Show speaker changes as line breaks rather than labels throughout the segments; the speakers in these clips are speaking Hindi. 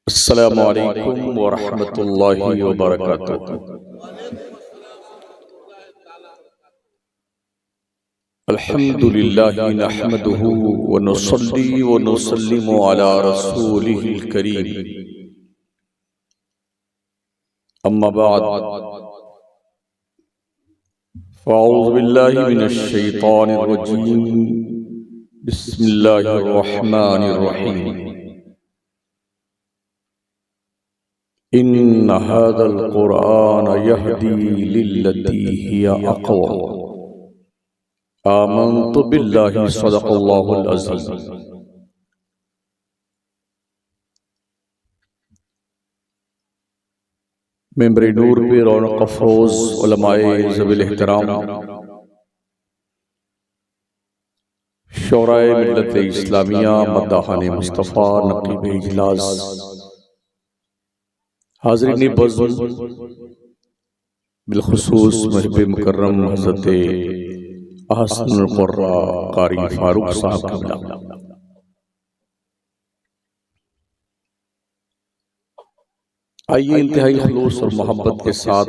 अस्सलामु अलैकुम व रहमतुल्लाहि व बरकातुहू। अल्हम्दुलिल्लाहि नहमदुहू व नुसल्ली व नुसल्लिमु अला रसूलिहिल करीम। अम्मा बाद, फ़अऊज़ु बिल्लाहि मिनश शैतानिर रजीम। बिस्मिल्लाहिर रहमानिर रहीम। इन्ना हाज़ल क़ुरआन यहदी लिल्लती हिया अक़वम। आमन्तु बिल्लाहि सदक़ल्लाहुल अज़ीज़। मेंबरे नूर पे रौनक अफ़रोज़ उलमाए ज़वील एहतराम, शोराए मिल्लत इस्लामिया, मद्दाहाने मुस्तफ़ा, नक़ीब इजलास, हाज़रीन बज़्म, बिलखुसूस महब मुकर्रम हज़रत अहसनुल क़ुर्रा क़ारी फ़ारूक साहब क़िबला, आइए इंतहाई खुलूस और मोहब्बत के साथ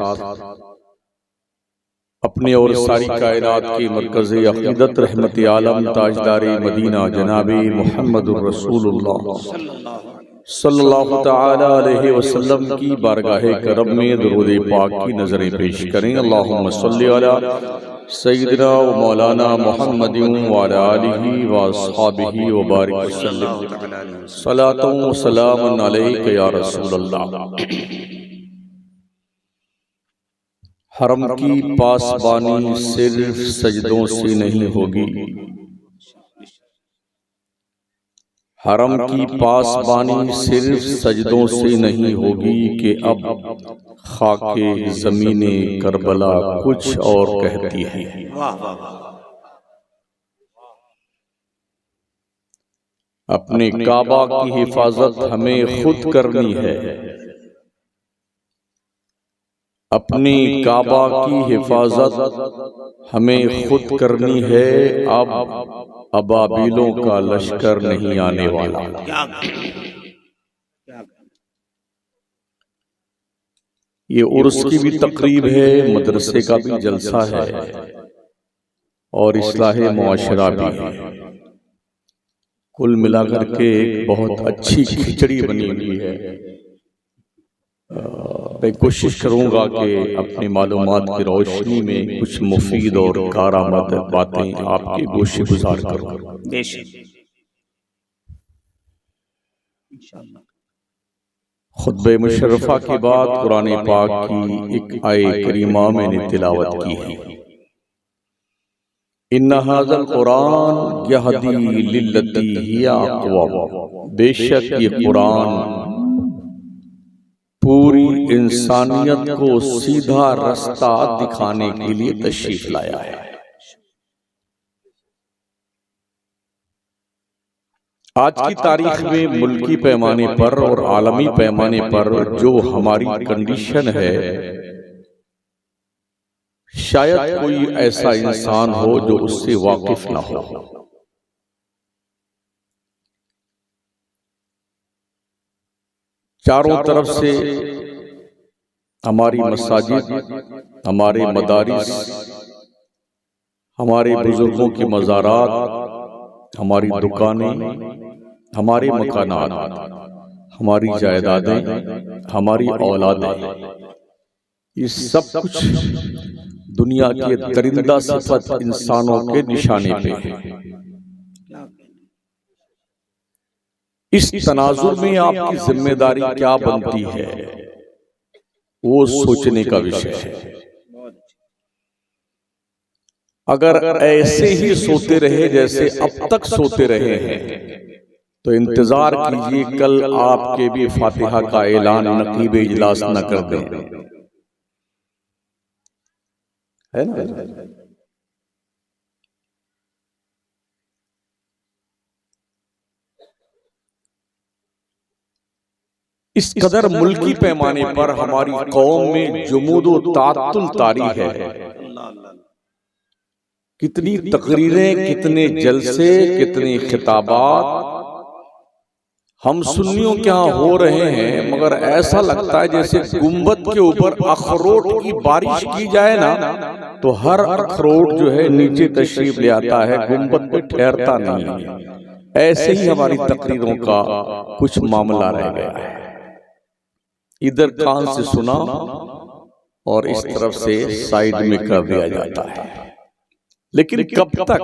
अपने और सारी कायनात की मरकज़ अक़ीदत रहमत आलम ताजदार मदीना जनाबे मुहम्मदुर रसूलुल्लाह सल्लल्लाहु तआला अलैहि वसल्लम की बारगाह करम में दुरूद पाक की नज़रें पेश करें। अल्लाहुम्मा सल्लि अला सय्यिदिना व मौलाना मुहम्मदिन व अला आलिहि व अस्हाबिहि व बारिक वसल्लम। सलातुन व सलामुन अलैका या रसूलल्लाह। हरम की पासबानी सिर्फ सजदों से नहीं होगी, हरम की पासबानी सिर्फ सजदों से नहीं होगी कि अब खाके ज़मीने करबला कुछ और कहती है। अपने काबा की हिफाजत हमें खुद करनी है, अपनी काबा की हिफाजत हमें खुद करनी है। अब अबाबीलों का लश्कर नहीं आने वाला। ये उर्स की भी तकरीब है, मदरसे का भी जलसा है और इस्लाहे मुआशरा भी है। कुल मिलाकर के एक बहुत अच्छी खिचड़ी बनी हुई है। मैं कोशिश करूंगा कि अपनी मालूमात की रोशनी में कुछ मुफीद और कारामद बातें आपके गोशे गुजार करूं। खुतबे मुशर्रफा के बाद कुरान पाक की एक आये करीमा मैंने तिलावत की है। इन्ना हाज़ल कुरान यहदी लिल्लती हिया अक़वम। बेशक ये कुरान पूरी इंसानियत को सीधा रास्ता दिखाने के लिए तशरीफ लाया है। आज की तारीख में मुल्की पैमाने पर और आलमी पैमाने पर जो हमारी कंडीशन है, शायद कोई ऐसा इंसान हो जो उससे वाकिफ ना हो। चारों तरफ से हमारी मसाजिद, हमारे मदारिस, हमारे बुजुर्गों की मज़ारात, हमारी दुकानें, हमारे मकानात, हमारी जायदादें, हमारी औलादें, ये सब कुछ दुनिया के दरिंदा सिफत इंसानों के निशाने पे है। इस तनाजुर में आपकी जिम्मेदारी क्या बनती है, वो सोचने का विषय है। अगर ऐसे ही सोते रहे जैसे अब तक सोते रहे हैं, तो इंतजार कीजिए कल आपके भी फातिहा का ऐलान नकीब इजलास न कर दें, है ना। इस कदर मुल्की पैमाने पर हमारी कौम में जुमूद व तातुल तारी है। कितनी तकरीरें, कितने जलसे, कितने खिताबात हम सुन्नियों के यहाँ हो रहे हैं, मगर ऐसा लगता है जैसे गुंबद के ऊपर अखरोट की बारिश की जाए ना, तो हर अखरोट जो है नीचे तशरीफ ले आता है, गुंबद पे ठहरता नहीं है। ऐसे ही हमारी तकरीरों का कुछ मामला रह गया है। इधर कान से सुना और इस तरफ से साइड में कर दिया जाता है। लेकिन कब तक?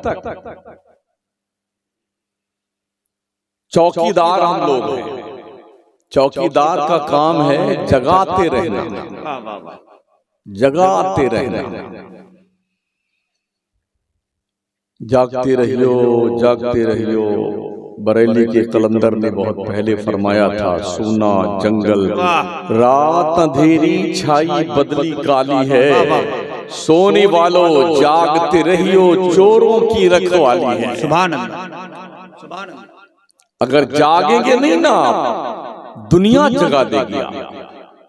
चौकीदार हम लोग हैं। चौकीदार का काम है जगाते रहना, जगाते रहना। जागते रहियो, जागते रहियो। बरेली के कलंदर ने बहुत पहले फरमाया था, सूना जंगल रात अंधेरी छाई बदली काली है, सोने वालों जागते रहियो चोरों की रखवाली है।
सुभान अल्लाह, सुभान अल्लाह।
अगर जागेंगे नहीं ना, दुनिया जगा देगी,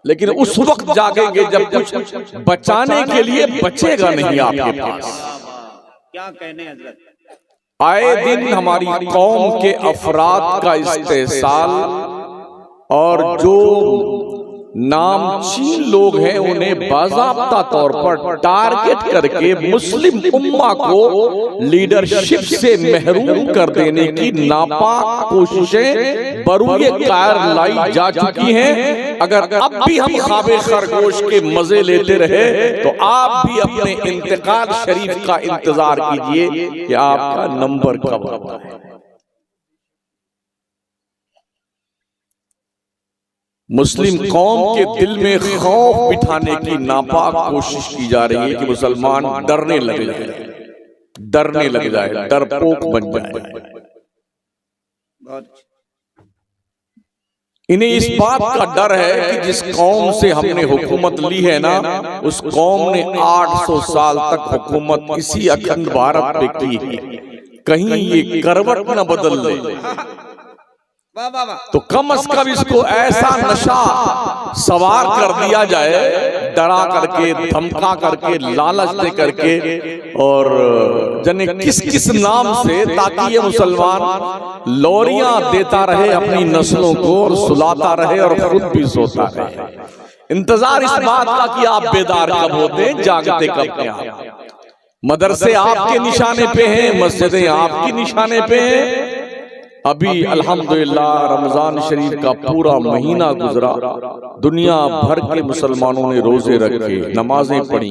लेकिन उस वक्त जागेंगे जब कुछ बचाने के लिए बचेगा नहीं आपके पास।
क्या कहने हजरत।
आए दिन हमारी कौम के अफराद का इस्तेसाल और जो नामचीन लोग हैं उन्हें बाज़ाब्ता तौर पर टारगेट करके मुस्लिम उम्मा को लीडरशिप से महरूम कर देने की नापाक कोशिशें बरूए कार लाई जा चुकी हैं। अगर अब भी हम ख्वाबे खरगोश के मजे लेते रहे तो आप भी अपने इंतकाल शरीफ का इंतजार कीजिए कि आपका नंबर कब आता है। मुस्लिम कौम के दिल में खौफ बिठाने की नापाक कोशिश की जा रही है कि मुसलमान डरने लग जाए, डरने लग जाए, डरपोक बन जाए। इन्हें इस बात का डर है कि जिस कौम से हमने हुकूमत ली है ना, उस कौम ने 800 साल तक हुकूमत इसी अखंड भारत पे की है, कहीं ये करवट न बदल ले। तो कम से कम इसको ऐसा नशा सवार कर दिया जाए, डरा करके, धमका करके, लालच दे करके, और जने किस किस नाम से, ताकि ये मुसलमान लोरियां देता रहे अपनी नस्लों को और सुलाता रहे और खुद भी सोता रहे। इंतजार इस बात का कि आप बेदार कब होते, जागते कब हैं आप। मदरसे आपके निशाने पे हैं, मस्जिदें आपकी निशाने पे हैं। अभी अल्हम्दुलिल्लाह रमजान शरीफ का पूरा महीना गुजरा, दुनिया भर के मुसलमानों ने रोजे रखे, नमाजें पढ़ी,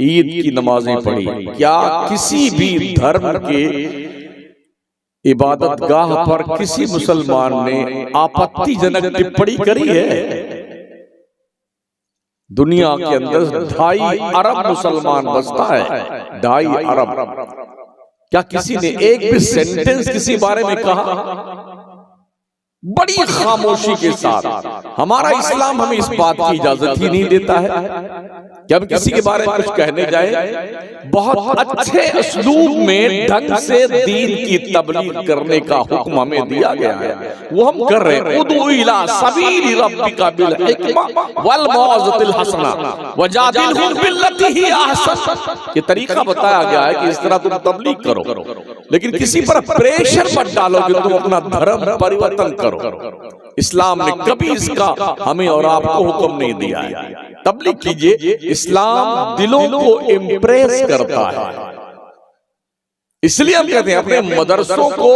ईद की नमाजें पढ़ी। क्या किसी भी धर्म के इबादत गाह पर किसी मुसलमान ने आपत्तिजनक टिप्पणी करी है? दुनिया के अंदर 2.5 अरब मुसलमान बसता है, 2.5 अरब। क्या किसी ने एक भी सेंटेंस किसी बारे में कहा? बड़ी खामोशी के साथ। हमारा इस्लाम हमें इस बात की इजाजत ही नहीं देता है कि हम किसी के बारे में कुछ कहने जाए। बहुत अच्छे असलूब में ढंग से दीन की तबलीग करने का हुक्म हमें दिया गया है, वो हम कर रहे हैं। उदू इला सबील रब्बिका बिल हिकमा वल मौइज़तिल हसना वजादिलहुम बिल्लती ही अहसन। ये तरीका बताया गया है कि इस तरह तुम तबलीग करो, लेकिन किसी पर प्रेशर मत डालो कि तुम अपना धर्म परिवर्तन करो। इस्लाम ने कभी इसका हमें और आपको हुक्म नहीं दिया है। तबलीग कीजिए, इस्लाम दिलों को इम्प्रेस करता है। इसलिए हम कहते हैं अपने मदरसों को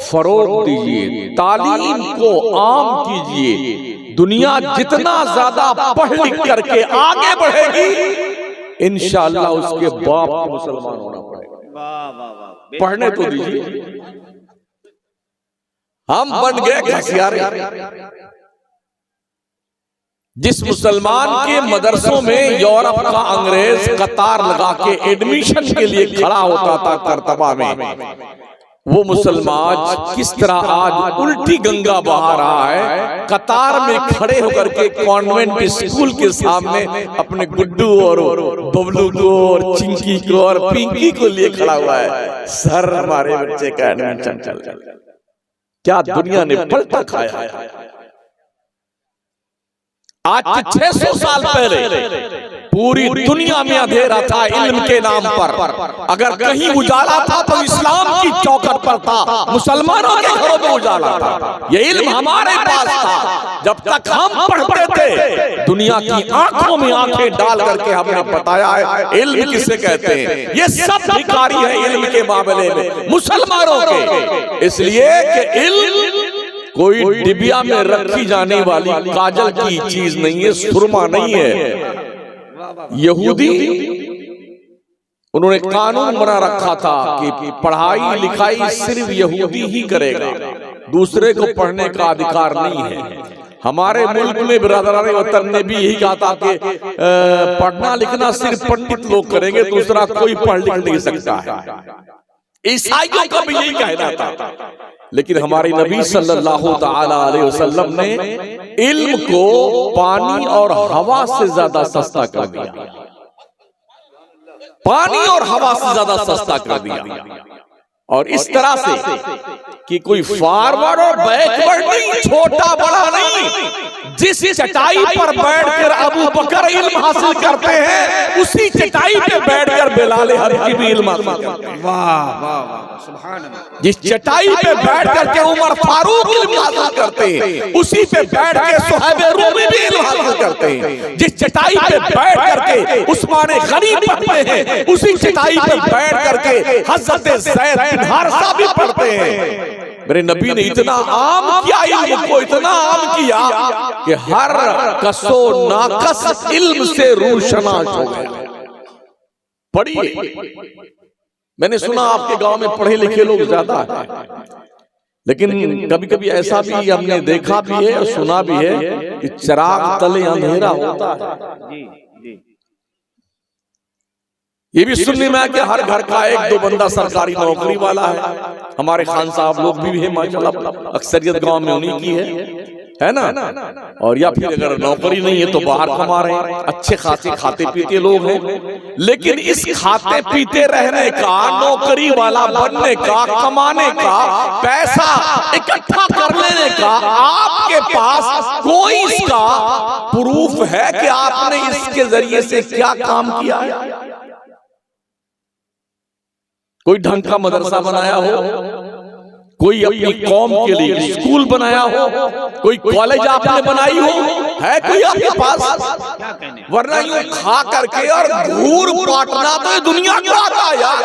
फरोग दीजिए, तालीम को आम कीजिए। दुनिया जितना ज्यादा पढ़ लिख करके आगे बढ़ेगी, इंशाअल्लाह उसके बाप को मुसलमान होना पड़ेगा। पढ़ने तो दीजिए। हम बन गए घसियारे। जिस मुसलमान के मदरसों में यूरोप का अंग्रेज कतार लगा के एडमिशन के लिए खड़ा होता था करतबा में, वो मुसलमान किस तरह आज उल्टी गंगा बहा रहा है, कतार में खड़े होकर के कॉन्वेंट स्कूल के सामने अपने गुड्डू और बबलू को और चिंकी को और पिंकी को लिए खड़ा हुआ है। सर हमारे बच्चे का एडमिशन चल रहा है। क्या दुनिया ने पलटा खाया है। आज 600 साल पहले पूरी दुनिया में अंधेरा था इल्म के नाम पर, अगर कहीं उजाला था तो इस्लाम की चौखट पर था, मुसलमानों के घरों में उजाला था। ये इल्म हमारे पास था। जब तक हम पढ़ते थे दुनिया की आंखों में आंखें डाल करके हमने बताया है इल्म किसे कहते हैं। ये सब भिखारी है इल्म के मामले में मुसलमानों के, इसलिए कि इल्म कोई डिबिया में रखी जाने वाली काजल की चीज नहीं है, सुरमा नहीं है। यहूदी उन्होंने कानून बना रखा था कि पढ़ाई लिखाई सिर्फ यहूदी ही करेगा, दूसरे को पढ़ने का अधिकार नहीं है। हमारे मुल्क में बिरादरान वतन ने भी यही कहा था कि पढ़ना लिखना सिर्फ पंडित लोग करेंगे, दूसरा कोई पढ़ लिख नहीं सकता है। ईसाइयों का भी यही कहना था, लेकिन हमारे नबी सल्लल्लाहु तआला अलैहि वसल्लम ने इल्म को पानी और हवा से ज्यादा सस्ता कर दिया। पानी और हवा से ज्यादा सस्ता कर दिया, और इस तरह से कि कोई फॉरवर्ड और बैकवर्ड नहीं, छोटा बड़ा नहीं। जिस चटाई पर बैठकर अबू बकर इल्म हासिल करते हैं, उसी चटाई पे बैठकर बिलाल हबशी भी इल्म हासिल करते हैं।
वाह वाह वाह, सुभान अल्लाह।
जिस चटाई पे बैठकर के उमर फारूक इल्म हासिल करते हैं, उसी पे बैठ के सुहैब रूमी भी इल्म हासिल करते हैं। जिस चटाई पे बैठ करके उस्मान गनी पढ़ते हैं, उसी चटाई पे बैठ करके हज़रत ज़ैद बिन हारिसा भी पढ़ते हैं। मेरे नबी ने इतना आम किया इल्म को, इतना आम किया कि हर कसो नाकस इल्म से रोशनास हो गया। पढ़िए, मैंने सुना आपके गांव में पढ़े लिखे लोग ज्यादा हैं, लेकिन कभी कभी ऐसा भी हमने देखा भी है और सुना भी है कि चिराग तले अंधेरा होता है।
जी जी,
ये भी सुनने में आया कि हर घर का एक दो बंदा सरकारी नौकरी वाला है। हमारे खान साहब लोग भी है माशाल्लाह, अक्सरियत गांव में उन्हीं की है ना। और या फिर अगर नौकरी नहीं है तो बाहर कमा रहे हैं, अच्छे खासे खाते पीते लोग हैं। लेकिन इस खाते पीते रहने का, नौकरी वाला बनने का, कमाने का, पैसा इकट्ठा कर लेने का आपके पास कोई इसका प्रूफ है कि आपने इसके जरिए से क्या काम किया है? कोई ढंग का मदरसा बनाया हो, कोई अपनी कौम के लिए स्कूल बनाया हो, कोई कॉलेज आपने बनाई हो, है कोई आपके पास? वरना यूं खा करके और घूर बांटना तो दुनिया को आता है यार।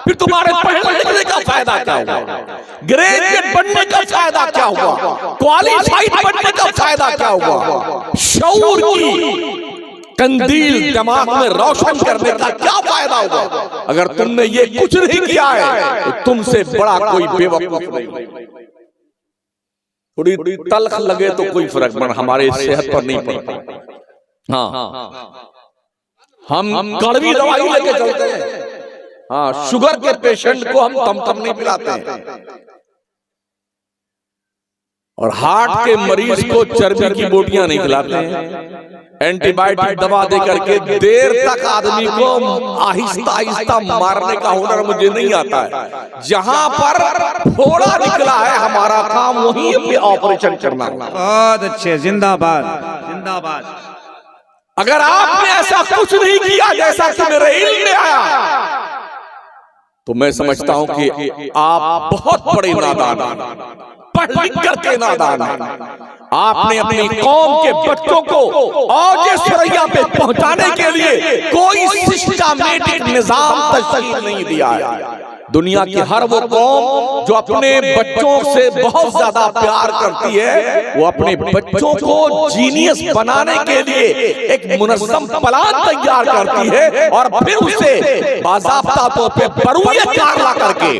फिर तुम्हारे पढ़ने लिखने का फायदा क्या हुआ? ग्रेजुएट बनने का फायदा क्या हुआ? क्वालिफाइड बनने का फायदा क्या हुआ? शऊर की कंदील दिमाग में रोशन करने का क्या फायदा होगा? अगर तुमने ये कुछ नहीं किया है तो तुमसे बड़ा कोई बेवकूफ नहीं। थोड़ी तलख लगे तो कोई फर्क पड़, हमारे सेहत पर नहीं पड़ता। हाँ, हम कड़वी दवाई लेके चलते हैं। हाँ, शुगर के पेशेंट को हम तम नहीं पिलाते हैं, और हार्ट के मरीज को चर्बी की बोटियां नहीं खिलाते हैं। एंटीबायोटिक दवा दे करके देर तक आदमी को आहिस्ता आहिस्ता मारने का हुनर मुझे नहीं आता है। जहां पर फोड़ा निकला है हमारा काम वहीं पे ऑपरेशन करना।
बहुत अच्छे, जिंदाबाद जिंदाबाद।
अगर आपने ऐसा कुछ नहीं किया जैसा कि मेरे इल्म में आया, तो मैं समझता हूं कि आप बहुत बड़े नादान हैं, पढ़ लिख करके नादान हैं। आपने अपनी कौम के बच्चों को औजे सुरैया पे पहुंचाने के लिए कोई सिस्टमैटिक निजाम तश्कील नहीं दिया है। दुनिया की हर वो कौम जो अपने बच्चों से बहुत ज्यादा प्यार करती है, वो अपने बच्चों को जीनियस बनाने के लिए एक मुनज़्ज़म प्लान तैयार करती है, और फिर उसे बाज़ाब्ता तौर पे बरूए कार ला करके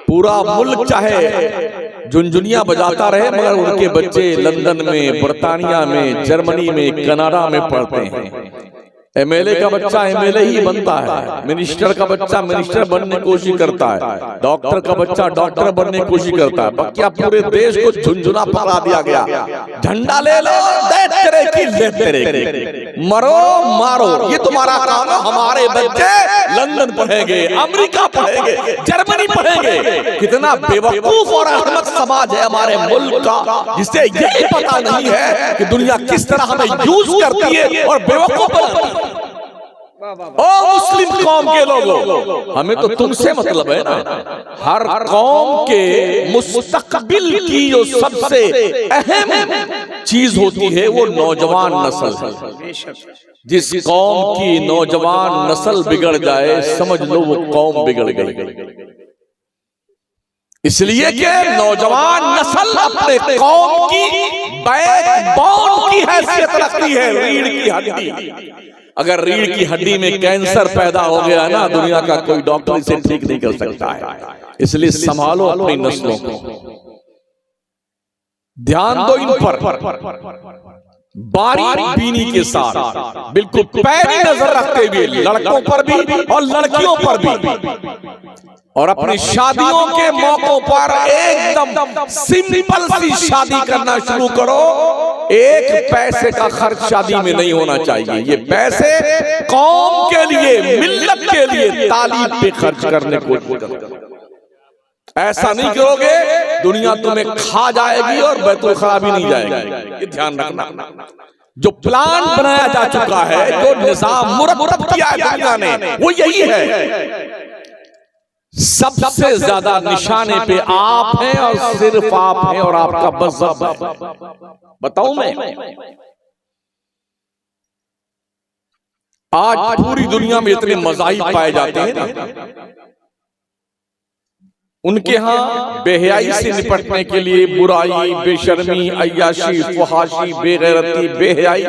पूरा मुल्क चाहे झुनझुनिया बजाता रहे, मगर उनके बच्चे लंदन में, बर्तानिया में, जर्मनी में, कनाडा में पढ़ते हैं। एमएलए का बच्चा एमएलए ही बनता है, मिनिस्टर का बच्चा मिनिस्टर बनने की कोशिश करता है, डॉक्टर का बच्चा डॉक्टर बनने की कोशिश करता है। बच्चा पूरे देश को झुनझुना पकड़ा दिया गया, झंडा ले लो, दे तेरे की ले तेरे की। मरो मारो, ये तुम्हारा काम है। हमारे बच्चे लंदन पढ़ेंगे, अमेरिका पढ़ेंगे, जर्मनी पढ़ेंगे। कितना बेवकूफ और अहमक समाज है हमारे मुल्क का, जिसे यही पता नहीं है कि दुनिया किस तरह हमें यूज करती है और बेवकूफ बनाती है। ओ मुस्लिम कौम के लोगों, हमें तो तुमसे मतलब है ना। हर कौम के मुस्तकबिल की जो सबसे अहम चीज होती है वो नौजवान नस्ल है। जिस कौम की नौजवान नस्ल बिगड़ जाए, समझ लो वो कौम बिगड़ गई। इसलिए कि नौजवान नस्ल अपने कौम की बैकबोन की हैसियत रखती है, रीढ़ की हड्डी। अगर रीढ़ की हड्डी में कैंसर पैदा हो गया ना, दुनिया का कोई डॉक्टर इसे ठीक नहीं कर सकता है। इसलिए संभालो अपनी नस्लों को, ध्यान दो इन पर, बारीक बीनी के साथ, बिल्कुल पैनी नजर रखते हुए लड़कों पर भी और लड़कियों पर भी। और अपनी शादियों के मौकों पर एकदम सिंपल सी शादी करना शुरू करो। एक पैसे का खर्च शादी में नहीं होना चाहिए। ये पैसे कौम के लिए, मिल्लत के लिए तालीम पे खर्च करने को करो। ऐसा नहीं करोगे, दुनिया तुम्हें खा जाएगी और बैतुल खला भी नहीं जाएगी। ये ध्यान रखना। जो प्लान बनाया जा चुका है, जो निजाम मुरतब किया है दुनिया ने, वो यही है। सबसे ज्यादा निशाने पे आप हैं और सिर्फ आप हैं और आपका मज़हब है। बताऊं मैं, आज पूरी दुनिया में इतने मज़ाहिब पाए जाते हैं ना, उनके यहाँ बेहयाई से निपटने के लिए बुराई, बेशर्मी, अय्याशी, फहाशी, बेगैरती, बेहयाई,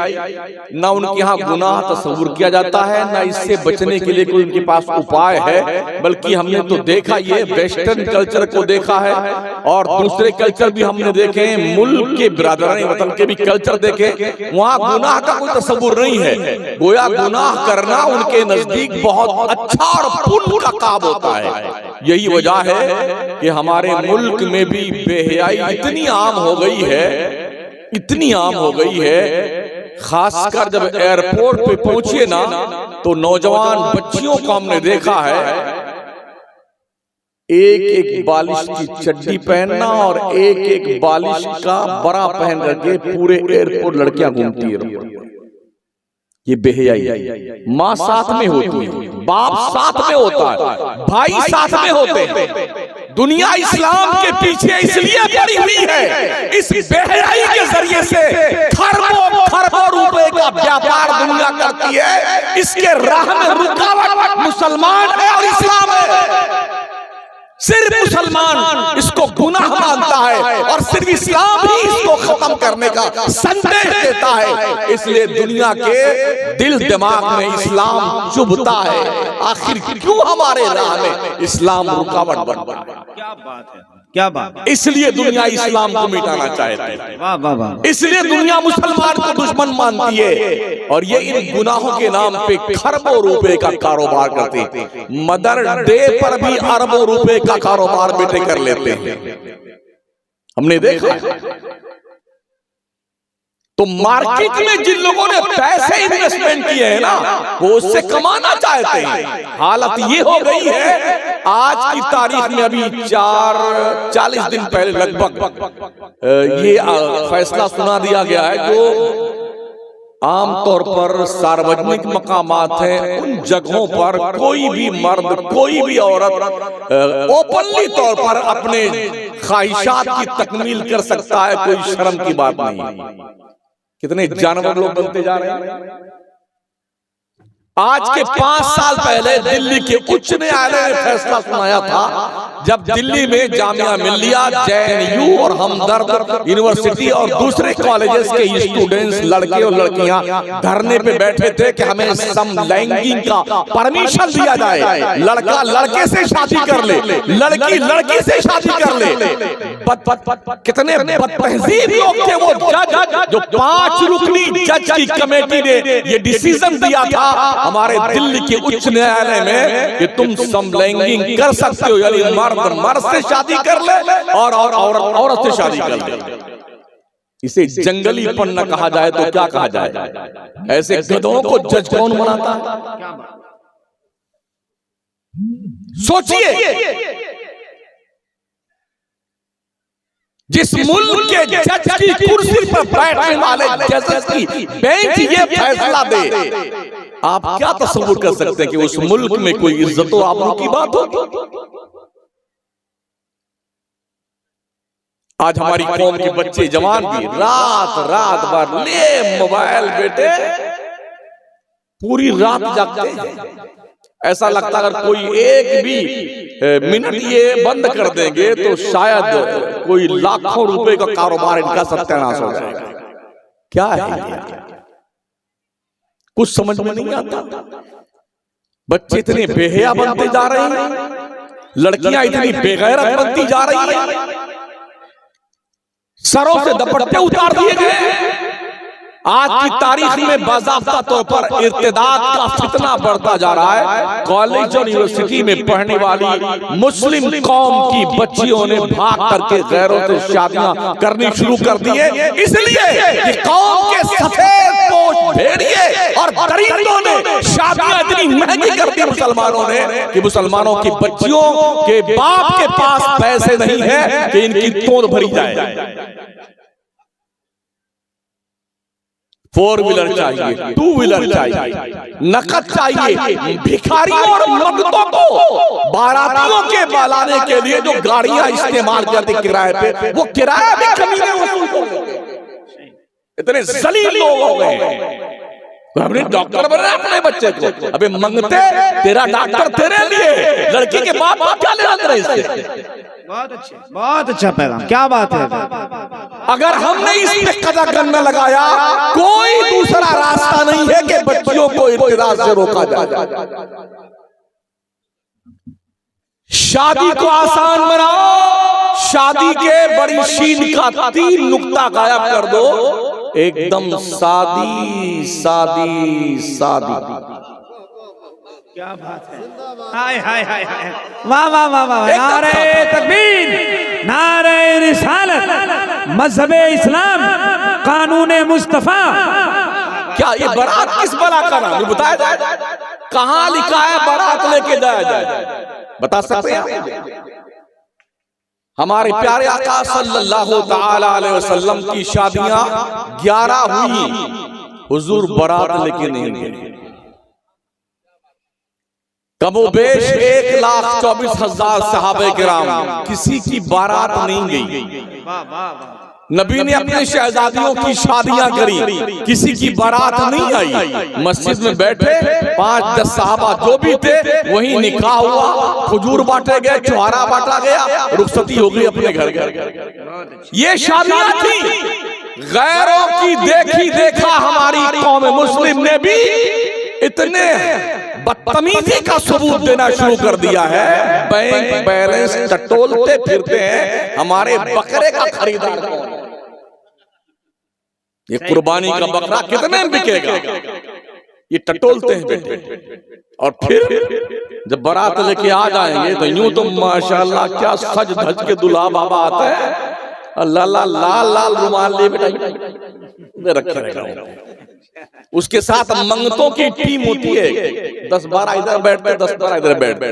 ना उनके यहाँ गुनाह तस्वुर किया जाता है, ना इससे बचने के लिए कोई उनके पास उपाय है। बल्कि हमने तो देखा, ये वेस्टर्न कल्चर को देखा है और दूसरे कल्चर भी हमने देखे, मुल्क के बिरादरान वतन के भी कल्चर देखे, वहाँ गुनाह का कोई तस्वुर नहीं है। गोया गुनाह करना उनके नजदीक बहुत अच्छा और पुण्य का काम होता है। यही वजह है कि हमारे मुल्क में भी बेहयाई इतनी आम हो गई है, इतनी आम हो गई है। खासकर जब एयरपोर्ट पे पहुंचे ना, तो नौजवान बच्चियों को हमने देखा है, एक एक बालिश की चड्डी पहनना और एक एक बालिश का बड़ा पहन करके पूरे एयरपोर्ट लड़कियां घूमती है। ये बेहयाई। माँ साथ में होती है, बाप साथ में होता है, भाई साथ में होते हैं। दुनिया इस्लाम के पीछे इसलिए पड़ी हुई है, इस बेहयाई के जरिए से खरबों खरबों रुपए का व्यापार दुनिया करती है। इसके राह में रुकावट मुसलमान है और इस्लाम है। सिर्फ मुसलमान इसको गुनाह मानता है और सिर्फ इस्लाम ही इसको खत्म करने का संदेश देता है। इसलिए दुनिया के दिल दिमाग में इस्लाम चुभता है। आखिर क्यों हमारे राह में इस्लाम रुकावट बन रहा है?
क्या बात है, क्या बात।
इसलिए दुनिया इस्लाम को मिटाना चाहती है।
वाह वाह वाह।
इसलिए दुनिया मुसलमान को दुश्मन मानती है और ये इन गुनाहों के नाम पे खरबों रुपए का कारोबार करते हैं। मदर डे पर भी अरबों रुपए का कारोबार बेटे कर लेते हैं, हमने देखा। तो मार्केट में जिन लोगों ने पैसे इन्वेस्टमेंट किए हैं ना, वो उससे कमाना चाहते हैं। हालत ये हो गई है, आज की तारीख में अभी 40 दिन पहले लगभग ये फैसला सुना दिया गया है, जो आमतौर पर सार्वजनिक मकामात हैं, उन जगहों पर कोई भी मर्द, कोई भी औरत ओपनली तौर पर अपने ख्वाहिशात की तकमील कर सकता है। कोई शर्म की बात नहीं। कितने जानवर लोग बनते जा रहे हैं। आज के 5 साल पहले दिल्ली के उच्च न्यायालय ने फैसला सुनाया था, जब दिल्ली में जामिया मिल्लिया, JNU और हमदर्द यूनिवर्सिटी और दूसरे कॉलेजेस के स्टूडेंट्स, लड़के और लड़कियां धरने पे बैठे थे कि हमें समलैंगिक का परमिशन दिया जाए। लड़का लड़के से शादी कर ले, लड़की लड़की से शादी कर ले। कितने बदतहजीब लोग थे वो जज, जो 5 रुकनी जज की कमेटी ने ये डिसीजन दिया था हमारे दिल्ली के उच्च न्यायालय में कि तुम समलैंगिक कर सकते हो, यानी मर्द मर्द से शादी कर ले और औरत से शादी कर ले। इसे जंगलीपन न कहा जाए तो क्या कहा जाए? ऐसे गधों को जज कौन बनाता है? सोचिए, जिस मुल्क के जज की कुर्सी पर बैठने वाले जजेस की बेंच ये फैसला दे, आप क्या तस्वीर कर सकते हैं कि उस मुल्क में कोई इज्जत और आबरू की बात हो? आज हमारी कौम के बच्चे जवान भी रात रात भर ले मोबाइल बेटे, पूरी रात जागते हैं। ऐसा लगता है अगर कोई एक भी मिनट ये बंद कर देंगे तो शायद कोई लाखों रुपए का कारोबार इनका सत्यानाश हो जाएगा। क्या है कुछ समझ में नहीं आता। बच्चे इतने बेहया बनते जा रहे हैं, लड़कियां इतनी बेगैरत बनती जा रही हैं, सरों से दुपट्टे उतार दिए गए। आज की तारीख में बाज़ाब्ता तौर पर इर्तिदाद का फितना बढ़ता जा रहा है। कॉलेज और यूनिवर्सिटी में पढ़ने वाली मुस्लिम कौम की बच्चियों ने भाग करके गैरों से शादियां करनी शुरू कर दी है, इसलिए कि कौम के सफेद पोश भेड़िए और दरिंदों ने शादियां इतनी महंगी कर दी मुसलमानों ने कि मुसलमानों की बच्चियों के बाप के पास पैसे नहीं है कि इनकी तोड़ भरी जाए। 4 व्हीलर चाहिए, 2 व्हीलर चाहिए, नकद चाहिए। भिखारियों और मंगतों को बारातियों के लाने के लिए जो गाड़ियां इस्तेमाल करते किराए पे, वो किराया भी कमीने वसूल करते। इतने जलील लोग हो गए। हमने डॉक्टर बना अपने बच्चे को, अबे मंगते तेरा डॉक्टर तेरे लिए, लड़की के बाप को क्या लेना तेरे इससे?
बहुत अच्छा पैगाम, क्या बात है।
अगर हमने इस पे कदम न लगाया, कोई दूसरा रास्ता नहीं है कि बच्चियों को इर्तिदा से रोका जाए। शादी को आसान बनाओ, शादी के बड़ी शीन का 3 नुक्ता गायब कर दो, एकदम सादी सादी सादी।
क्या बात है। हाय हाय हाय हाय, वाह वाह वाह वाह। नारे तकबीर, नारे रिसालत, मजहबे इस्लाम, कानूने मुस्तफा।
क्या ये बारात किस बला का नाम बताया जाए? कहां लिखा है बारात लेके जाया जाए? बता सकते हैं? हमारे प्यारे आका सल्लल्लाहु ताला अलैहि वसल्लम की शादियां 11 हुई, हुजूर बारात लेके नहीं गए। कमोबेश 1,24,000 सहाबे किराम, किसी की बारात नहीं गई। नबी ने अपने शहजादियों की शादियां करी, किसी की बारात नहीं आई। मस्जिद में बैठे 5-10 साहबा जो भी थे, वहीं निकाह हुआ, खजूर बांटे गए, चुहारा बांटा गया, रुखसती हो गई अपने घर। ये शादियां थी। गैरों की देखी देखा हमारी कौम मुस्लिम ने भी इतने बदतमीजी का सबूत देना शुरू कर दिया है। बैंक बैलेंस टटोलते फिरते हैं, हमारे बकरे का खरीदार कौन? ये कुर्बानी का बकरा कितने में बिकेगा? ये टटोलते हैं बेटे। और फिर जब बारात लेके आ जाएंगे तो यूं तो माशाल्लाह क्या सज धज के दुल्हा बाबा आता है, लाल लाल लाल रुमाल लिए बेटा रखे रहेगा। उसके साथ मंगतों की टीम होती है, 10-12 इधर बैठते, 10-12 इधर बैठते,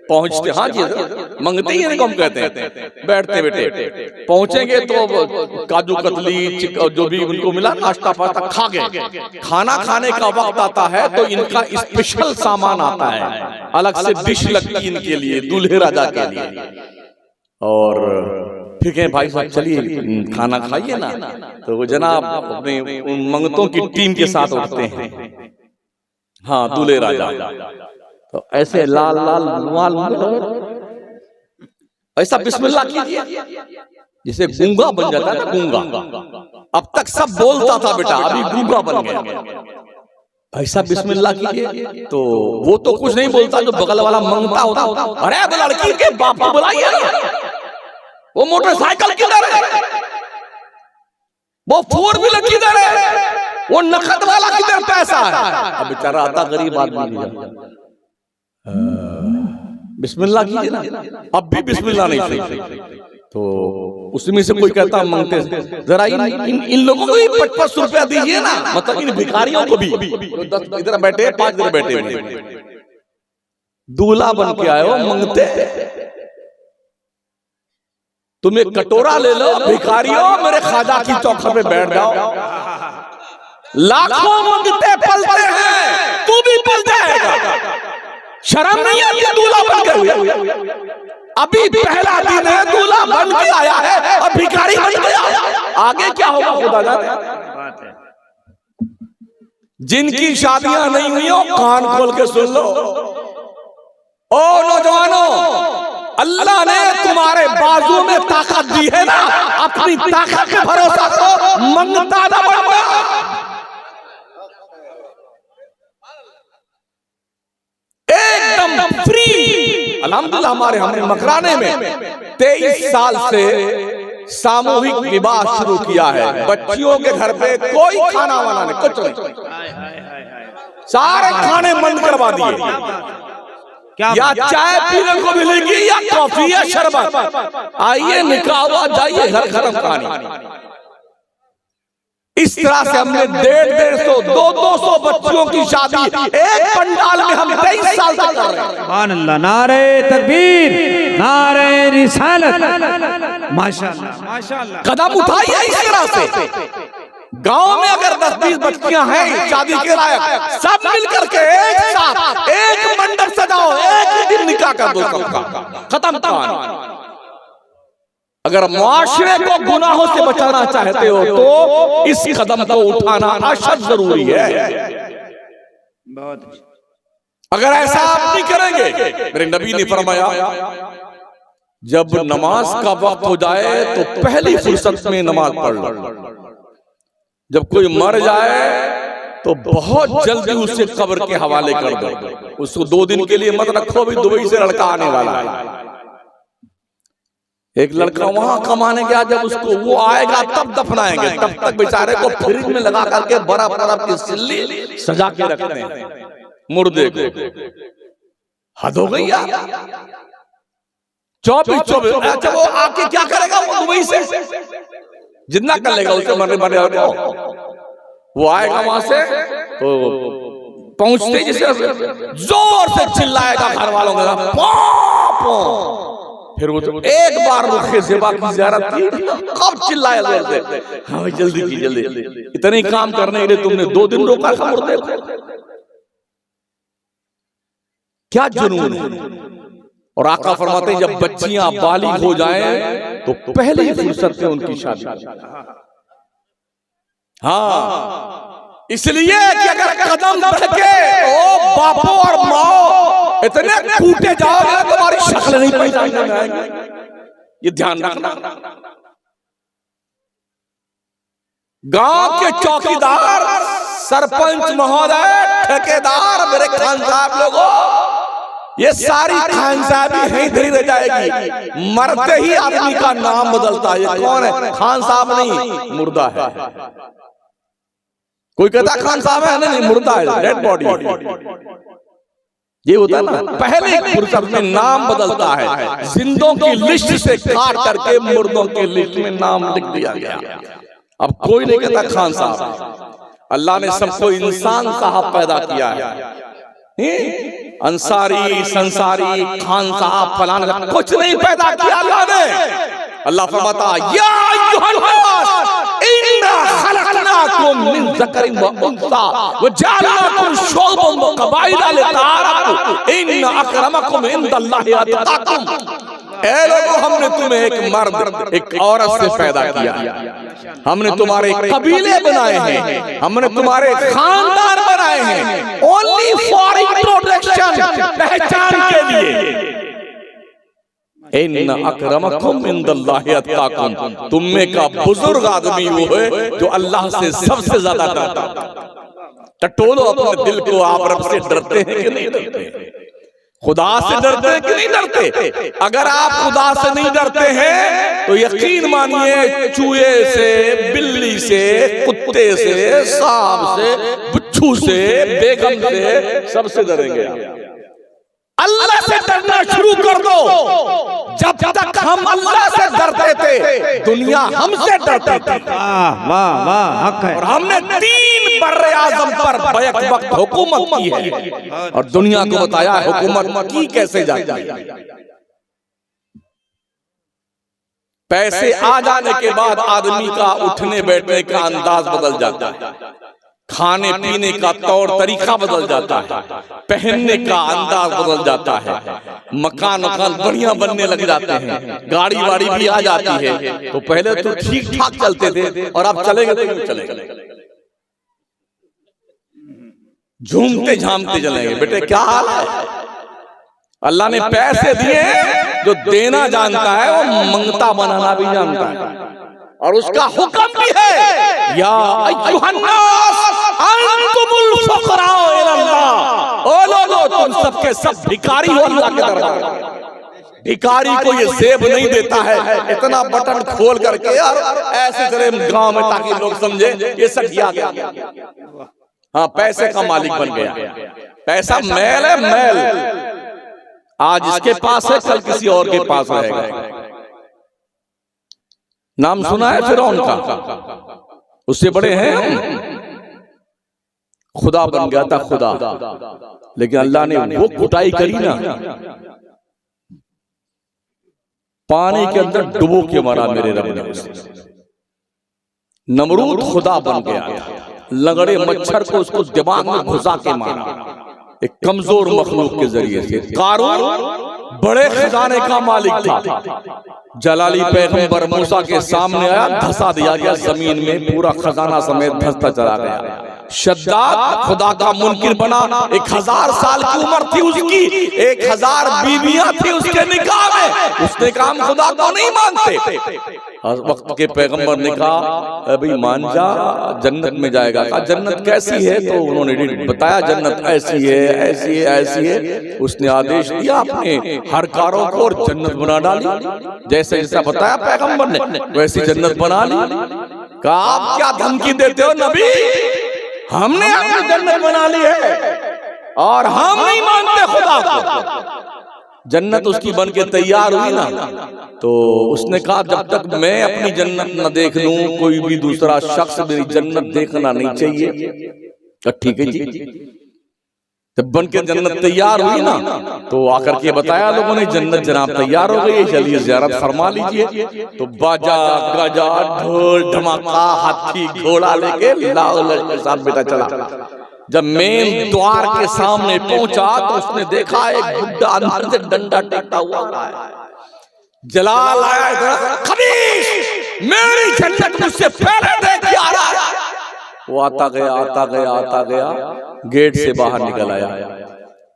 पहुंचते। हाँ जी, मंगते ही इनको हम कहते हैं। बैठते बेटे, पहुंचेंगे तो काजू कतली जो भी उनको मिला नाश्ता पास्ता खा गए। खाना खाने का वक्त आता है तो इनका स्पेशल सामान आता है, अलग से डिश लगती है इनके लिए, दूल्हे राजा के लिए। और ठीक है भाई साहब चलिए खाना खाइए ना, तो वो जनाब अपने मंगतों की टीम के साथ उठते हैं। हाँ, दूल्हे राजा तो ऐसे लाल लाल रुमाल, ऐसा बिस्मिल्लाह कीजिए जिसे गूंगा बन जाता है ना, गूंगा। अब तक सब बोलता था बेटा, अभी गूंगा बन गया। ऐसा बिस्मिल्लाह कीजिए तो वो तो कुछ नहीं बोलता, जो बगल वाला मंगता होता, अरे तो लड़की के बाप को बुलाइए ना, वो मोटरसाइकिल किधर है, वो 4 व्हीलर किधर है, वो नकद वाला किधर पैसा है? अब बेचारा आता गरीब आदमी बिस्मिल्लाह कीजिए ना, अब भी बिस्मिल्लाह नहीं सही। तो उसमें से कोई कहता मंगते जरा इन लोगों को भी 55 रुपया दीजिए ना, मतलब इन भिखारियों को भी, 10 इधर बैठे 5 इधर बैठे हुए, दूल्हा बन के आए हो मंगते, तुम एक कटोरा ले लो भिखारियों, मेरे खाजा की चौखट पे बैठ जाओ। लाखों मंगते पलते हैं, तू भी पल जाएगा। शर्म नहीं आती दूल्हा बन के हुए? अभी पहला दिन है, दूल्हा बन के आया है और भिखारी बन गया, आगे क्या होगा खुदा जाने। जिनकी शादियां नहीं हुई हो कान खोल के सुन लो। ओ नौजवानों, अल्लाह ने तुम्हारे बाजू में ताकत दी है ना, अपनी ताकत पे भरोसा करो, मंगता ना बनना। एकदम फ्री। अल्हम्दुलिल्लाह हमने मकराने में 23 साल से सामूहिक विवाह शुरू किया है। बच्चियों के घर पे कोई खाना वाना नहीं, कुछ नहीं, सारे खाने बंद करवा दिए। या चाय पीने को मिलेगी या कॉफी या शरबत, आइए निकाह हुआ, जाइए घर, खत्म कहानी। इस तरह से हमने 150, 200 बच्चियों की शादी एक पंडाल में हम 23 साल तक कर रहे हैं।
सुभान अल्लाह, नारे तकबीर, नारे रिसालत, माशाअल्लाह माशाअल्लाह।
कदम उठाइए इस तरह से। गांव में अगर 10-20 बच्चियां हैं शादी के लायक, सब मिलकर के एक साथ एक मंडप सजाओ, एक दिन निकाह कर दो सबका, खत्म कहानी। अगर मुआशरे को गुनाहों से बचाना चाहते हो तो इस कदम को उठाना अशद जरूरी है।
बहुत।
अगर ऐसा आप नहीं करेंगे, मेरे नबी ने फरमाया जब नमाज का वक्त हो जाए तो पहली फुर्सत में नमाज पढ़ लो। जब कोई मर जाए तो बहुत जल्दी उसे कब्र के हवाले कर दो, उसको 2 दिन के लिए मत रखो, भी दुबई से लड़का आने वाला है। एक लड़का वहां कमाने गया, जब उसको वो आएगा तब दफनाएंगे, तब तक बेचारे को फ्रिज में लगा करके बड़ा की सिल्ली सजा के रखते हैं मुर्दे को। हद हो गई यार। 24। अच्छा वो आके क्या करेगा, वो दुबई से जितना कर लेगा उसे मरने वो आएगा वहां से, तो पहुंचते जैसे जोर से चिल्लाएगा घर वालों के साथ, फिर वो तो एक बार रुखे ज़िबा की ज़ियारत की, कब चिल्लाया जोर से, हाँ जल्दी की जल्दी, इतने काम करने के लिए तुमने 2 दिन रोका था मुर्दे को, क्या जुनून है। और आका फरमाते हैं जब बच्चियां बालिग हो जाएं तो पहली फुर्सत में उनकी शादी। हाँ, इसलिए कि अगर कदम बढ़ के ओ बापो और माओ इतने कूटे जाओगे तुम्हारी शक्ल नहीं पहचान में आएगी, ये ध्यान रखना। गांव के चौकीदार, सरपंच महोदय, ठेकेदार, मेरे खान साहब लोगों, ये सारी खान साहबी है इधर ही रह जाएगी। मरते ही आदमी का नाम बदलता है। ये कौन है? खान साहब नहीं, मुर्दा है। कोई कहता खान साहब है, नहीं मुर्दा है, डेड बॉडी। ये होता है ना, पहले फुर्सत में नाम बदलता है। जिंदों की लिस्ट से काट करके मुर्दों की लिस्ट में नाम लिख दिया गया। अब कोई नहीं कहता खान साहब। अल्लाह ने सबको इंसान साहब पैदा किया है। अंसारी, संसारी, खान साहब, फलाना कुछ नहीं पैदा किया अल्लाह ने। अल्लाह फरमाता या अय्युहल नास इन्ना खलकनाकुम मिन ज़करिन व उन्सा व जअलनाकुम शुअबन व क़बाइला लिताअराफू इन्ना अक्रमकुम इंदल्लाहि अतक़ाकुम। ऐ लोगों, हमने तुम्हें एक मर्द एक औरत से पैदा किया, हमने तुम्हारे कबीले बनाए हैं, हमने तुम्हारे खानदान बनाए हैं, ओनली फॉर इंट्रोडक्शन, पहचान के लिए। इन्ना अक्रमकुम इंदल्लाहि अतक़ाकुम, तुम में का बुजुर्ग आदमी वो है जो अल्लाह से सबसे ज्यादा डरता है। टटोलो अपने दिल को, आप रब से डरते हैं कि नहीं डरते? खुदा से डरते हैं कि नहीं डरते? अगर आप खुदा से नहीं डरते हैं तो यकीन मानिए चूहे से, बिल्ली से, कुत्ते से, सांप से, बिच्छू से, बेगम से, सबसे डरेंगे आप। अल्लाह से डरना शुरू कर दो। जब तक हम अल्लाह से डरते थे दुनिया हमसे डरती थी।
वाह वाह वाह, हक है।
और हमने 3 बर्रे आज़म पर बैक वक्त हुकूमत की है और दुनिया को बताया हुकूमत की कैसे जाती है। पैसे आ जाने के बाद आदमी का उठने बैठने का अंदाज बदल जाता है, खाने पीने का तौर तरीका बदल जाता है, पहनने का अंदाज बदल जाता है, मकान बढ़िया बनने लग जाते हैं, गाड़ी वाड़ी भी आ जाती है। तो पहले तो ठीक ठाक चलते थे और अब चलेंगे तो क्यों चलेंगे, झूमते झामते चलेंगे। बेटे क्या हाल है? अल्लाह ने पैसे दिए, जो देना जानता है वो मंगता बनाना भी जानता है और उसका हुक्म भी है, या अय्युहन्नास अंतुमुल फुक़राउ इलल्लाह। ओ लोगों, तुम सबके सब भिखारी हो अल्लाह के दरबार में। भिखारी को ये सेब नहीं देता है इतना बटन खोल करके और ऐसे चले गांव में ताकि लोग समझे ये सठिया गया। हाँ, पैसे का मालिक बन गया। पैसा मैल है, मैल। आज इसके पास है, कल किसी और के पास रहेगा। नाम सुना है फिरौन का? उससे बड़े हैं हम। खुदा बन गया था खुदा, लेकिन अल्लाह ने वो कुटाई करी ना, पानी के अंदर डुबो के मारा मेरे रब ने उसे। नमरूद खुदा बन गया था, लगड़े मच्छर को उसको दिमाग में घुसा के मारा, एक कमजोर मखलूक के जरिए से। कारून बड़े खजाने का मालिक था, जलाली पैगंबर मूसा के सामने आया, धंसा दिया गया जमीन में, पूरा खजाना समेत धंसता चला गया। शद्दाद खुदा का मुनकिर बना, 1000 साल की उम्र थी उसकी, 1000 बीवियां थी उसके निकाह में, उसने कहा हम खुदा को नहीं मानते। हर वक्त के पैगंबर ने कहा अभी मान जा, जन्नत में जाएगा। कहा जन्नत कैसी है? तो उन्होंने बताया जन्नत ऐसी है, ऐसी है, ऐसी है। उसने आदेश दिया अपने हर कारों को और जन्नत बना डाली, जैसे जैसा बताया पैगंबर ने वैसी जन्नत बना ली। कहा आप क्या धमकी देते हो नबी, हमने अपनी जन्नत बना ली है और हम नहीं मानते खुदा को। जन्नत उसकी बन के तैयार हुई ना, तो उसने कहा जब तक मैं अपनी जन्नत न देख लूं कोई भी दूसरा शख्स मेरी जन्नत देखना नहीं चाहिए। ठीक है जी। जब बन के जन्नत तैयार हुई ना, तो आकर के बताया लोगों ने जन्नत जनाब तैयार हो गई, चलिए ज़ियारत फरमा लीजिए। तो बाजा गाजा ढोल धमाका हाथी घोड़ा लेके लाओ के साथ बेटा चला। जब मेन द्वार के सामने पहुंचा तो उसने देखा एक बुड्ढा अंदर से डंडा टेकता हुआ है। जलाल आया इधर, खबीश मेरी जन्नत मुझसे पहले देख के आ रहा है। वो आता गया आता गया आता गया, गेट से बाहर निकल आया,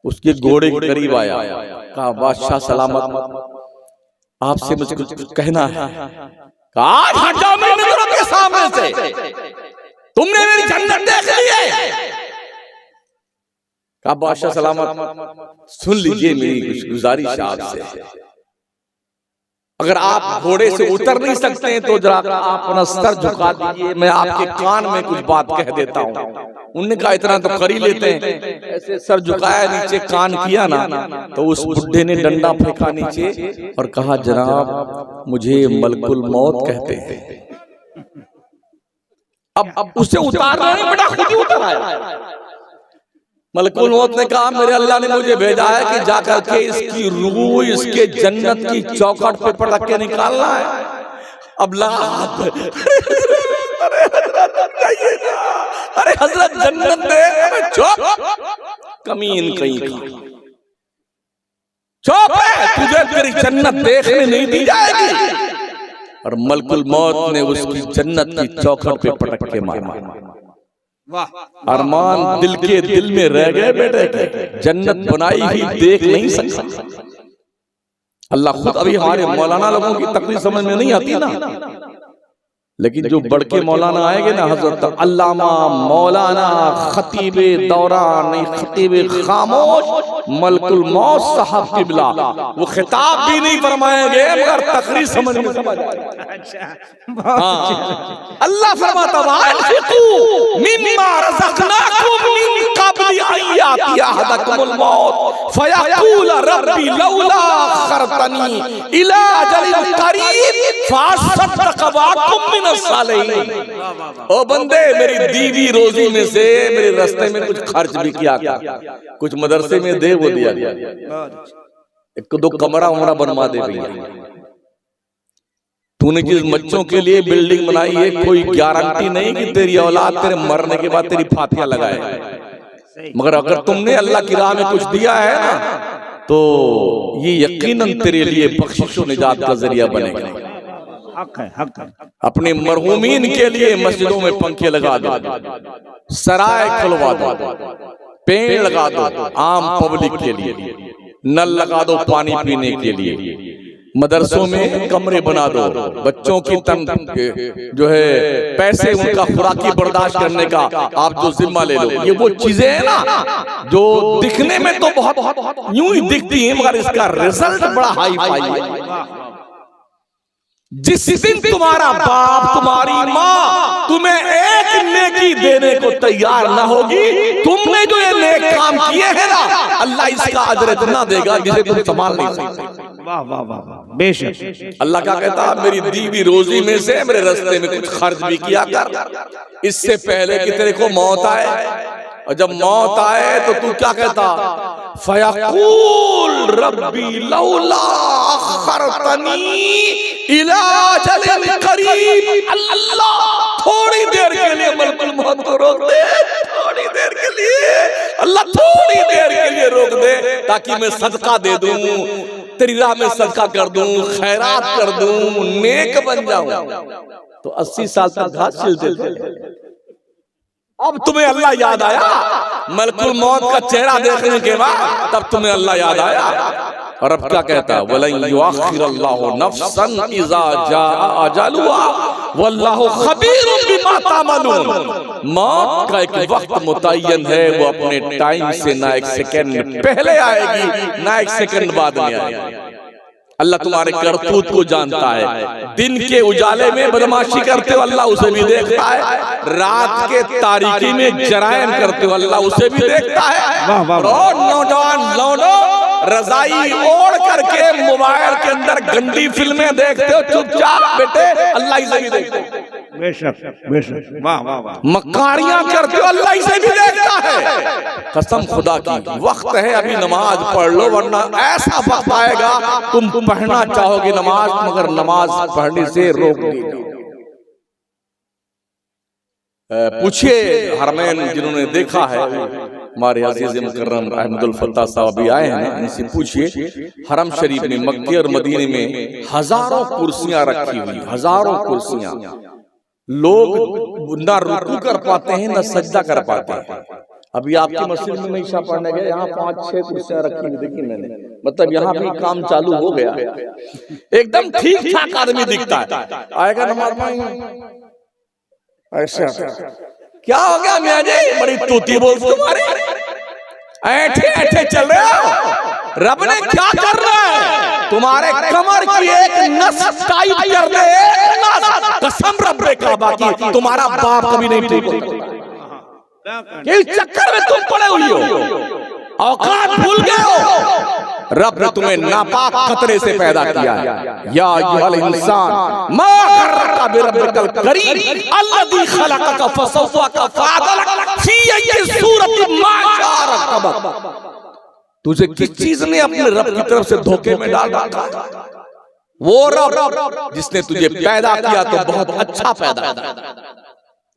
उसके घोड़े के करीब आया, कहा बादशाह सलामत, आपसे मुझे कुछ कहना है। कहा हट जाओ मेरी नजरों के सामने से, तुमने मेरी जन्नत देख ली है। कहा बादशाह सलामत, सुन लीजिए मेरी कुछ गुजारिश आपसे, अगर आप घोड़े से उतर नहीं सकते हैं तो जरा आप अपना सर झुका दीजिए, मैं आपके कान में कुछ बात कह देता हूँ। उनने कहा इतना तो कर ही लेते हैं। ऐसे सर झुकाया, नीचे कान किया ना, तो उस बुड्ढे ने डंडा फेंका नीचे और कहा जनाब मुझे मलकुल मौत कहते हैं। अब उसे उतारना नहीं बेटा, खुद ही उतर आया। मलकुल मौत ने कहा मेरे अल्लाह ने मुझे भेजा है कि जाकर के इसकी रूह इसके जन्नत की चौखट पे पटक के निकालना है। अब लगा अरे हजरत जन्नत दे, चुप कमीन कहीं का, चुप है, तुझे तेरी जन्नत देखने नहीं दी जाएगी। और मलकुल मौत ने उसकी जन्नत की चौखट पे पटक के मारा। अरमान दिल के दिल में रह गए बेटे के, जन्नत बनाई ही देख नहीं सकता। अल्लाह खुद, अभी हमारे मौलाना लोगों की तकलीफ समझ में नहीं आती ना, लेकिन जो बढ़ के मौलाना आएंगे ना, हजरत अल्लामा मौलाना खतीबे दौरान खतीबे खामोश मलकुल मौत साहब किबला, वो खिताब भी नहीं फरमाएंगे मगर तकरीर समझ में समझ आएगी। अल्लाह फरमाता है मिम्मा रज़क़नाकुम मिन क़ब्ल अन याती अहदकुमुल मौत फयक़ूल रब्बी लौला अख़रतनी इला अजलिन क़रीब फ़असद्दक़ व अकुम मिनस सालिहीन। ओ बंदे, मेरी दीवी रोजी में से मेरे रास्ते में कुछ खर्च भी किया कर, कुछ मदरसे में दे, वो दिया गया, एक दो कमरा उमरा बनवा दे भैया। तूने जिस बच्चों के लिए बिल्डिंग बनाई है, कोई गारंटी नहीं कि तेरी औलाद तेरे मरने के बाद तेरी फातिहा लगाए, मगर अगर तुमने अल्लाह की राह में कुछ दिया है ना, तो ये यकीनन तेरे लिए बख्शिश और निजात का जरिया बनेगा।
हक है, हक है।
अपने मरहूमीन के लिए मस्जिदों में पंखे लगा दो, सराय खुलवा दो, पेड़ लगा दो आम पब्लिक के लिए, नल लगा दो पानी पीने के लिए, मदरसों में कमरे बना दो, बच्चों की जो है पैसे उनका खुराकी बर्दाश्त करने का आप जो जिम्मा ले लो। ये वो चीजें हैं ना जो दिखने में तो बहुत यूं ही दिखती हैं, मगर इसका रिजल्ट बड़ा हाई फाई है। जिस दिन तुम्हारा बाप तुम्हारी माँ तुम्हें एक नेकी देने को तैयार ना होगी, तुमने जो ये नेक काम किए हैं ना, अल्लाह इसका अजर इतना देगा जिसे तुम संभाल नहीं सकते।
वाह वाह वाह वाह, बेशक।
अल्लाह क्या कहता, मेरी दीवी रोजी में से मेरे रास्ते में कुछ खर्च भी किया कर, इससे पहले कि तेरे को मौत आए। और जब मौत आए तो तू क्या कहता, फयक़ूल रब्बी लौला अख़रतनी इला अजलिन क़रीब। अल्लाह, थोड़ी देर के लिए मलकुल मौत को रोक दे, थोड़ी देर के लिए अल्लाह, थोड़ी देर के लिए रोक दे, ताकि मैं सदका दे दूं, तेरी राह में सदका कर दूं, खैरात कर दूं, नेक बन जाऊं। तो 80 साल तक घास छिलते थे, अब तुम्हें अल्लाह याद आया, मलकुल मौत का चेहरा देखने के बाद तब तुम्हें अल्लाह याद आया। और अब क्या कहता, वलन युअख़्खिरुल्लाहु नफ़्सन इज़ा जाअ अजलुहा वल्लाहु ख़बीरुम बिमा तामलून। मौत का एक वक्त मुतय्यन है, वो अपने टाइम से ना एक सेकंड पहले आएगी ना एक सेकंड बाद में आएगी। अल्लाह तुम्हारे करतूत को जानता है। दिन के उजाले में बदमाशी करते हो, अल्लाह उसे भी देखता है। रात के तारीकी में जरायम करते हो, अल्लाह उसे भी देखता है। और नौजवान लौंडो, रजाई ओढ़ करके मोबाइल के अंदर गंदी फिल्में देखते हो चुपचाप, बेटे अल्लाह इसे भी देखता है।
बेशक बेशक, वाह वाह वाह।
मकारियां करते हो, अल्लाह इसे भी देखता है। कसम खुदा की, वक्त है अभी नमाज पढ़ लो, वरना ऐसा वक्त आएगा तुम पढ़ना चाहोगे नमाज, मगर नमाज पढ़ने से रोक दी। पूछिए हरमैन जिन्होंने देखा है, हमारे अजीज मुकर्रम अहमदुल फत्ता साहब भी आए हैं, इनसे पूछिए हरम शरीफ में मक्के और मदीने में हजारों कुर्सियां रखी हुई, हजारों कुर्सियां, लोग ना रुकू कर पाते हैं ना सजदा कर पाते हैं। अभी आपकी मस्जिद में मैं ईशा पढ़ने गया, यहाँ 5-6 कुर्सियां रखी हुई देखी मैंने, मतलब यहाँ भी काम चालू हो गया, एकदम ठीक ठाक आदमी दिखता है, आएगा नमाज में ऐसा। क्या हो गया मियां जी, बड़ी तूती बोल तुम्हारी, ऐठे ऐठे चल रहे हो, रब ने क्या कर रहा है, तुम्हारे कमर की एक नस टाइट कर दे, कसम रब्बे काबा की, तुम्हारा बाप कभी नहीं ठीक होता। इस चक्कर में तुम पड़े हुई हो, औकात भूल गए हो। रब ने तुम्हें नापाक खतरे से पैदा किया है। या अय्युहल इंसान मा गर्रका बिरब्बिकल करीम अल्लज़ी खलक़का फसव्वाका फअदलक फी अय्यि सूरतिन मा शाअ रकबक। तुझे किस चीज ने अपने रब की तरफ से धोखे में डाल रखा? वो रब जिसने तुझे पैदा किया तो बहुत अच्छा पैदा किया।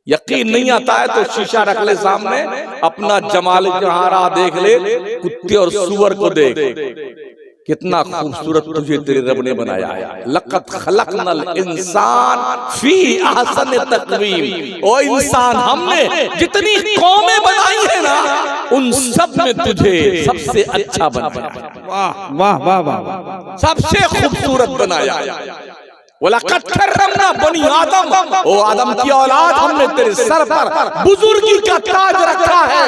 यकीन नहीं आता है तो शीशा रख ले सामने, अपना जमाल जहारा देख ले, कुत्ते और सुअर को देख, कितना खूबसूरत तुझे तेरे रब ने बनाया है। लक़द खलक़नल इंसान फी अहसन तक़वीम। ओ इंसान, हमने जितनी कौमें बनाई है ना, उन सब में तुझे सबसे अच्छा बनाया,
वाह वाह वाह वाह,
सबसे खूबसूरत बनाया। वलक़द कर्रमना बनी आदम, ओ आदम की औलाद, हमने तेरे सर पर बुजुर्गी का ताज रखा है,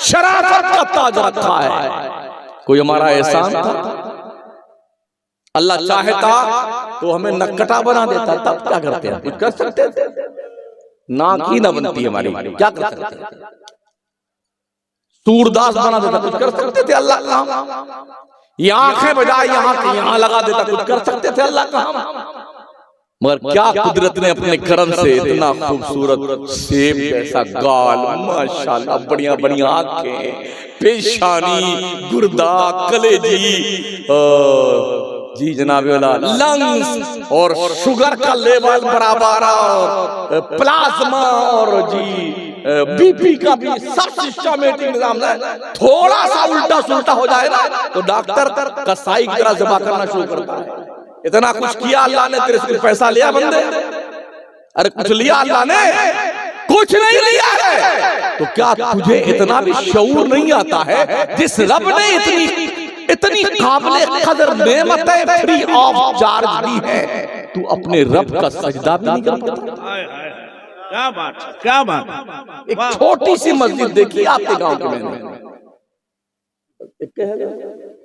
शराफत का ताज रखा है। कोई हमारा एहसान था? अल्लाह चाहता तो हमें नक्कटा बना देता, तब क्या करते हैं? कुछ कर सकते थे? नाक ही ना बनती हमारी, क्या कर सकते हैं? सूरदास बना देता, कुछ कर सकते थे अल्लाह का हम? ये आंखें बजाय यहाँ की यहाँ लगा देता, कुछ कर सकते थे अल्लाह का हम? मगर क्या कुदरत ने अपने करम से इतना खूबसूरत सेब जैसा गाल, माशाल्लाह, बढ़िया बढ़िया आंखें, पेशानी, गुर्दा, कलेजी, जी जनाब वाला लंग्स और शुगर का लेवल बराबर और प्लाज्मा और जी बीपी का भी सब सिस्टमेटिक निजाम है। थोड़ा सा उल्टा सुल्टा हो जाए ना तो डॉक्टर कसाई की तरह जबा करना शुरू करता है। इतना कुछ किया अल्लाह ने, तेरे से पैसा लिया बंदे? अरे कुछ लिया अल्लाह ने? कुछ नहीं लिया है। तो क्या तुझे इतना भी शऊर नहीं आता है जिस रब ने इतनी काबिल कदर नेमतें फ्री ऑफ चार्ज दी है, तू अपने रब का सजदा भी नहीं कर पाता?
क्या बात, क्या बात।
एक छोटी सी मस्जिद देखी आपके गांव के में,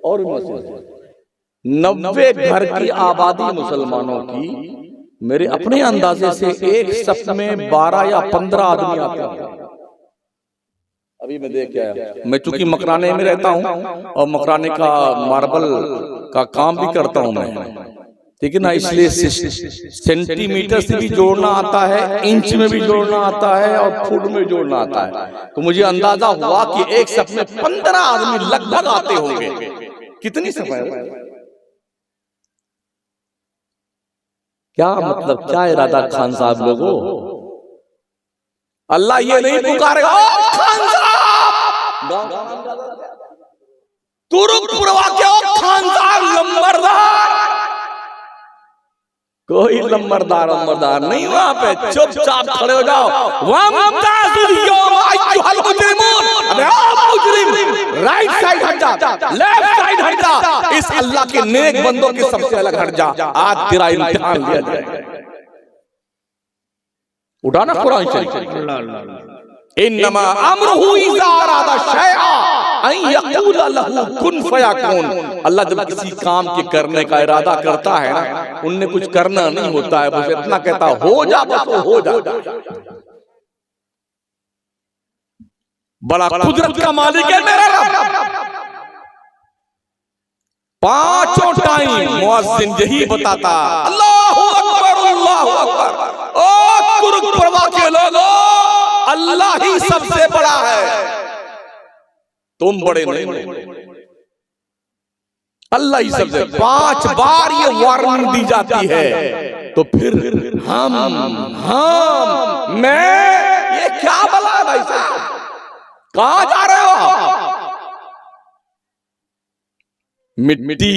और मस्जिद 90 घर की आबादी मुसलमानों की, मेरे अपने अंदाजे से एक सफ में 12 या 15 आदमी आते हैं। अभी मैं देख के आया, मैं चूंकि मकराने में रहता हूँ और मकराने का मार्बल का काम भी करता हूँ मैं, ठीक है ना, इसलिए सेंटीमीटर से भी जोड़ना आता है, इंच में भी जोड़ना आता है और फुट में जोड़ना आता है। तो मुझे अंदाजा हुआ कि एक सफ में 15 आदमी लगभग आते होंगे। कितनी सफाई, क्या मतलब, क्या इरादा खान साहब लोगों? अल्लाह ये नहीं पुकारेगा खान साहब, तुरुकपुरवा के खान साहब लंबरदार, कोई लंबरदार नहीं वहां पे। चुपचाप खड़े हो जाओ। राइट साइड हट जा, लेफ्ट साइड हट जा, इस अल्लाह के नेक बंदों के सबसे अलग हट जा। आज तेरा इम्तिहान लिया जाए। उठाना कुरान शरीफ, इन्नमा अमरुहु इज़ा अरादा शैअन अन यक़ूला लहू कुन फयकून। अल्लाह जब किसी काम के करने का इरादा करता है ना, उनने कुछ करना नहीं होता है, बस इतना कहता हो जा, बस वो हो जा। बड़ा कुदरत का मालिक है मेरा रब। पांचों टाइम मुअज्जिन यही बताता, अल्लाहु अकबर, अल्लाहु अकबर। ओ तुरुकपुरवा के लोगों, अल्लाह ही सबसे बड़ा है, तुम बड़े नहीं, अल्लाह ही सबसे। 5 बार ये वार्निंग दी जाती है, तो फिर हम मैं, ये क्या बला है भाई साहब? कहां जा रहे हो? मिट्टी,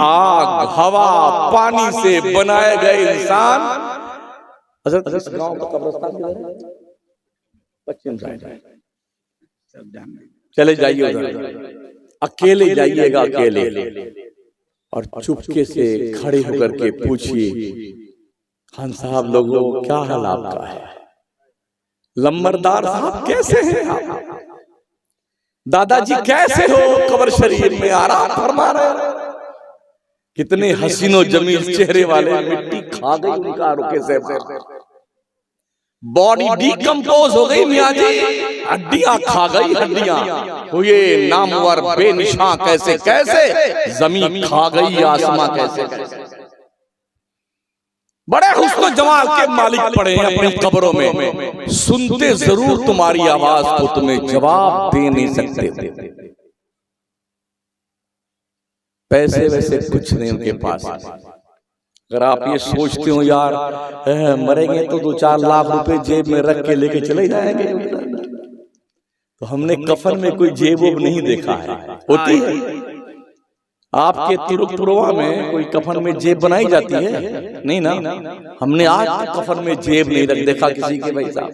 आग, हवा, पानी से बनाए गए इंसान। गांव का कब्रिस्तान पश्चिम साइड है, चले जाइए उधर, अकेले जाइएगा, अकेले, और चुपके से खड़े होकर के पूछिए, खान साहब लोगों क्या हाल आपका है? लंबरदार साहब कैसे हैं आप? दादाजी कैसे हो? कब्र शरीफ में आराम फरमा रहे। कितने हसीनो जमील चेहरे वाले, मिट्टी खा गई उनका रुके से, बॉडी डिकम्पोज हो गई मियां जी, हड्डियां खा गई, हड्डियां हुए नामवर बेनिशां, कैसे कैसे जमीन खा गई, आसमां कैसे कैसे। बड़े हुस्न जमाल के मालिक पड़े हैं अपनी कब्रों में, सुनते जरूर तुम्हारी आवाज को, तुम्हें जवाब दे नहीं सकते थे। पैसे वैसे कुछ नहीं उनके पास। अगर आप ये सोचते हो यार मरेंगे तो 2-4 लाख रुपए जेब में रख के लेके चले जाएंगे, तो हमने कफन में कोई जेब वोब नहीं देखा है। होती है आपके तुरुकपुरवा में कोई कफन में जेब बनाई जाती है? नहीं ना, हमने आज तक कफन में जेब नहीं देखा किसी के भाई साहब।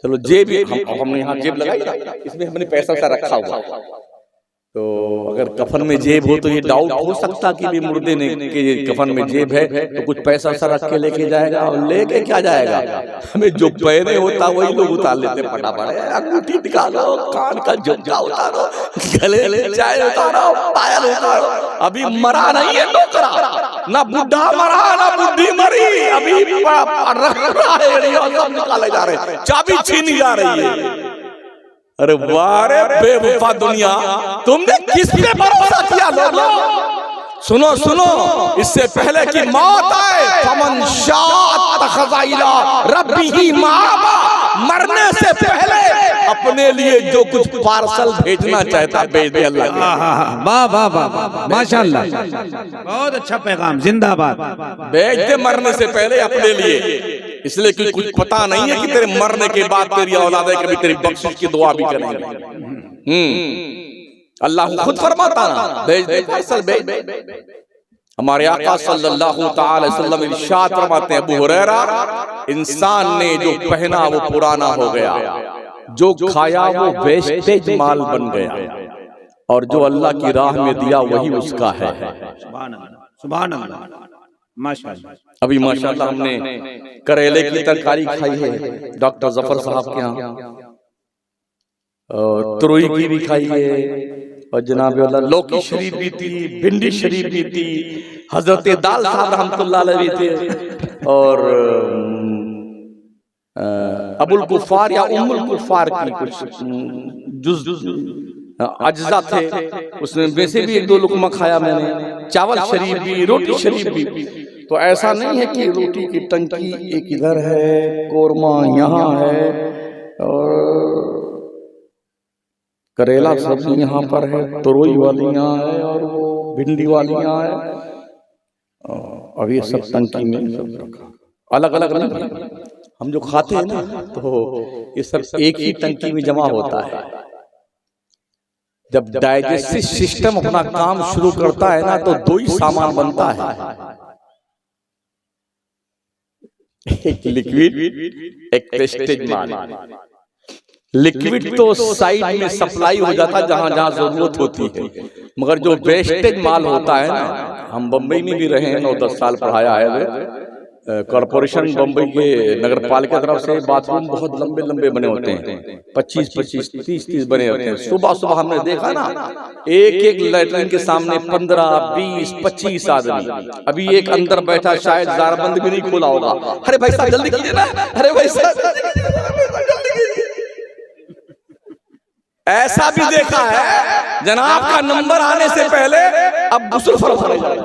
चलो जेब हमने यहाँ जेब लगाई, इसमें हमने पैसा वैसा रखा हुआ, तो अगर कफन में जेब हो तो ये डाउट हो सकता कि भी मुर्दे ने के कफन में जेब है तो कुछ पैसा सा रख के लेके जाएगा। और लेके क्या जाएगा? हमें जो पहने होता वही लोग उतार लेते फटाफट। अंगूठी निकालो, कान का झुमका उतारो, गले चाय उतारो, पायल उतारो। अभी मरा नहीं है नौकरा, ना बुढ़ा मरा ना बुढ़ी मरी, अभी रख रहा है, सब निकाले जा रहे, चाबी छीनी जा रही है। अरे वारे बेवफा दुनिया, तुमने किस पे भरोसा किया लोगों? सुनो सुनो, इससे पहले कि मौत आए, फमन शाअ तखज़ा इला रब्बिही माबा, मरने से पहले अपने लिए जो कुछ पार्सल भेजना चाहता भेज दे अल्लाह।
वाह वाह वाह, माशाअल्लाह, बहुत अच्छा पैगाम, जिंदाबाद।
भेज दे मरने से पहले अपने लिए, इसलिए कि कुछ पता नहीं है कि तेरे मरने के बाद तेरी औलाद है कभी तेरी बख्शिश की दुआ भी करेंगे। अल्लाह खुद फरमाता ना, भेज दे पार्सल भेज दे। हमारे आका सल्लल्लाहु ताला अलैहि वसल्लम इरशाद फरमाते हैं, अबू हुरैरा, इंसान ने जो पहना वो पुराना हो गया, जो खाया वो वेस्टेज माल बन गया, और जो अल्लाह की राह में दिया वही उसका है।
सुभान अल्लाह, सुभान अल्लाह, माशाअल्लाह।
अभी माशाअल्लाह हमने करेले की तरकारी खाई है डॉक्टर जफर साहब के यहाँ, तुरई की भी खाई है, और जनाब लौकी शरीफ भी थी, भिंडी शरीफ भी थी, हजरत दाल साहब रहमतुल्लाह अलैह भी थे, और अबुल कुफार या उम्मुल कुफार की कुछ जुज अज्जा थे, उसमें वैसे भी एक दो लुकमा खाया मैंने। चावल शरीफ भी, रोटी शरीफ भी। तो ऐसा नहीं है कि रोटी की टंकी एक इधर है, कोरमा यहाँ है, और करेला सब्जी यहाँ पर है, तरोई वाली यहाँ है, और वो भिंडी वाली यहाँ है। अब ये सब टंकी में सब रखा, अलग अलग नहीं है। हम जो खाते हैं ना, तो ये सब एक ही टंकी में जमा होता है। जब डाइजेस्टिव सिस्टम अपना काम शुरू करता है ना, तो दो ही सामान बनता है, एक लिक्विड, एक वेस्टेज माल। लिक्विड तो साइड में सप्लाई हो जाता है जहां जहां जरूरत होती है, मगर जो वेस्टेज माल होता है ना, हम बम्बई में भी रहे हैं, 9-10 साल पढ़ाया है। कॉर्पोरेशन बम्बई के नगर पालिका की तरफ से बाथरूम बहुत लंबे लंबे बने होते हैं, 25-25, 30-30 बने होते हैं। सुबह सुबह हमने देखा ना, एक एक लैट्रिन के सामने 15, 20, 25 आदमी। अभी एक अंदर बैठा, शायद ज़ारबंद भी नहीं खोला होगा। अरे भाई साहब जल्दी कीजिए ना, अरे भाई साहब ऐसा भी देखा है, जनाब का नंबर आने से पहले अब गुस्ल फरमाने जाए,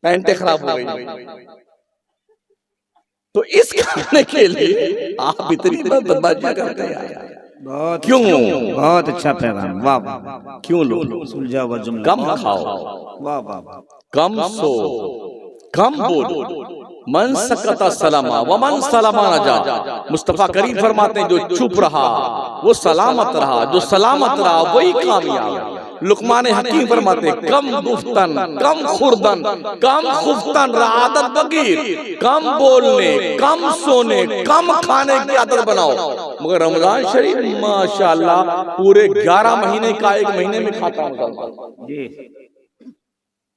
पैंटे खराब हो गई। तो इस करने के लिए आप इतनी बदमाशियां करते हैं
बहुत,
क्यों?
बहुत अच्छा पैगाम, वाह वाह।
क्यों लोग
सुलझा हुआ जुमला,
कम खाओ,
वाह वाह वाह,
कम सो, कम बोलो, मन सकता सलामा व मन सलामा नजा। मुस्तफा करीम फरमाते हैं, जो चुप रहा वो सलामत रहा, जो सलामत रहा वही कामयाब। लुकमान हकीम फरमाते हैं, कम गुफ्तन, कम खुर्दन, कम खुफ्तन आदत बगीर, कम बोलने, कम सोने, कम खाने की आदत बनाओ। मगर रमजान शरीफ माशाअल्लाह पूरे 11 महीने का एक महीने में खाता हूँ।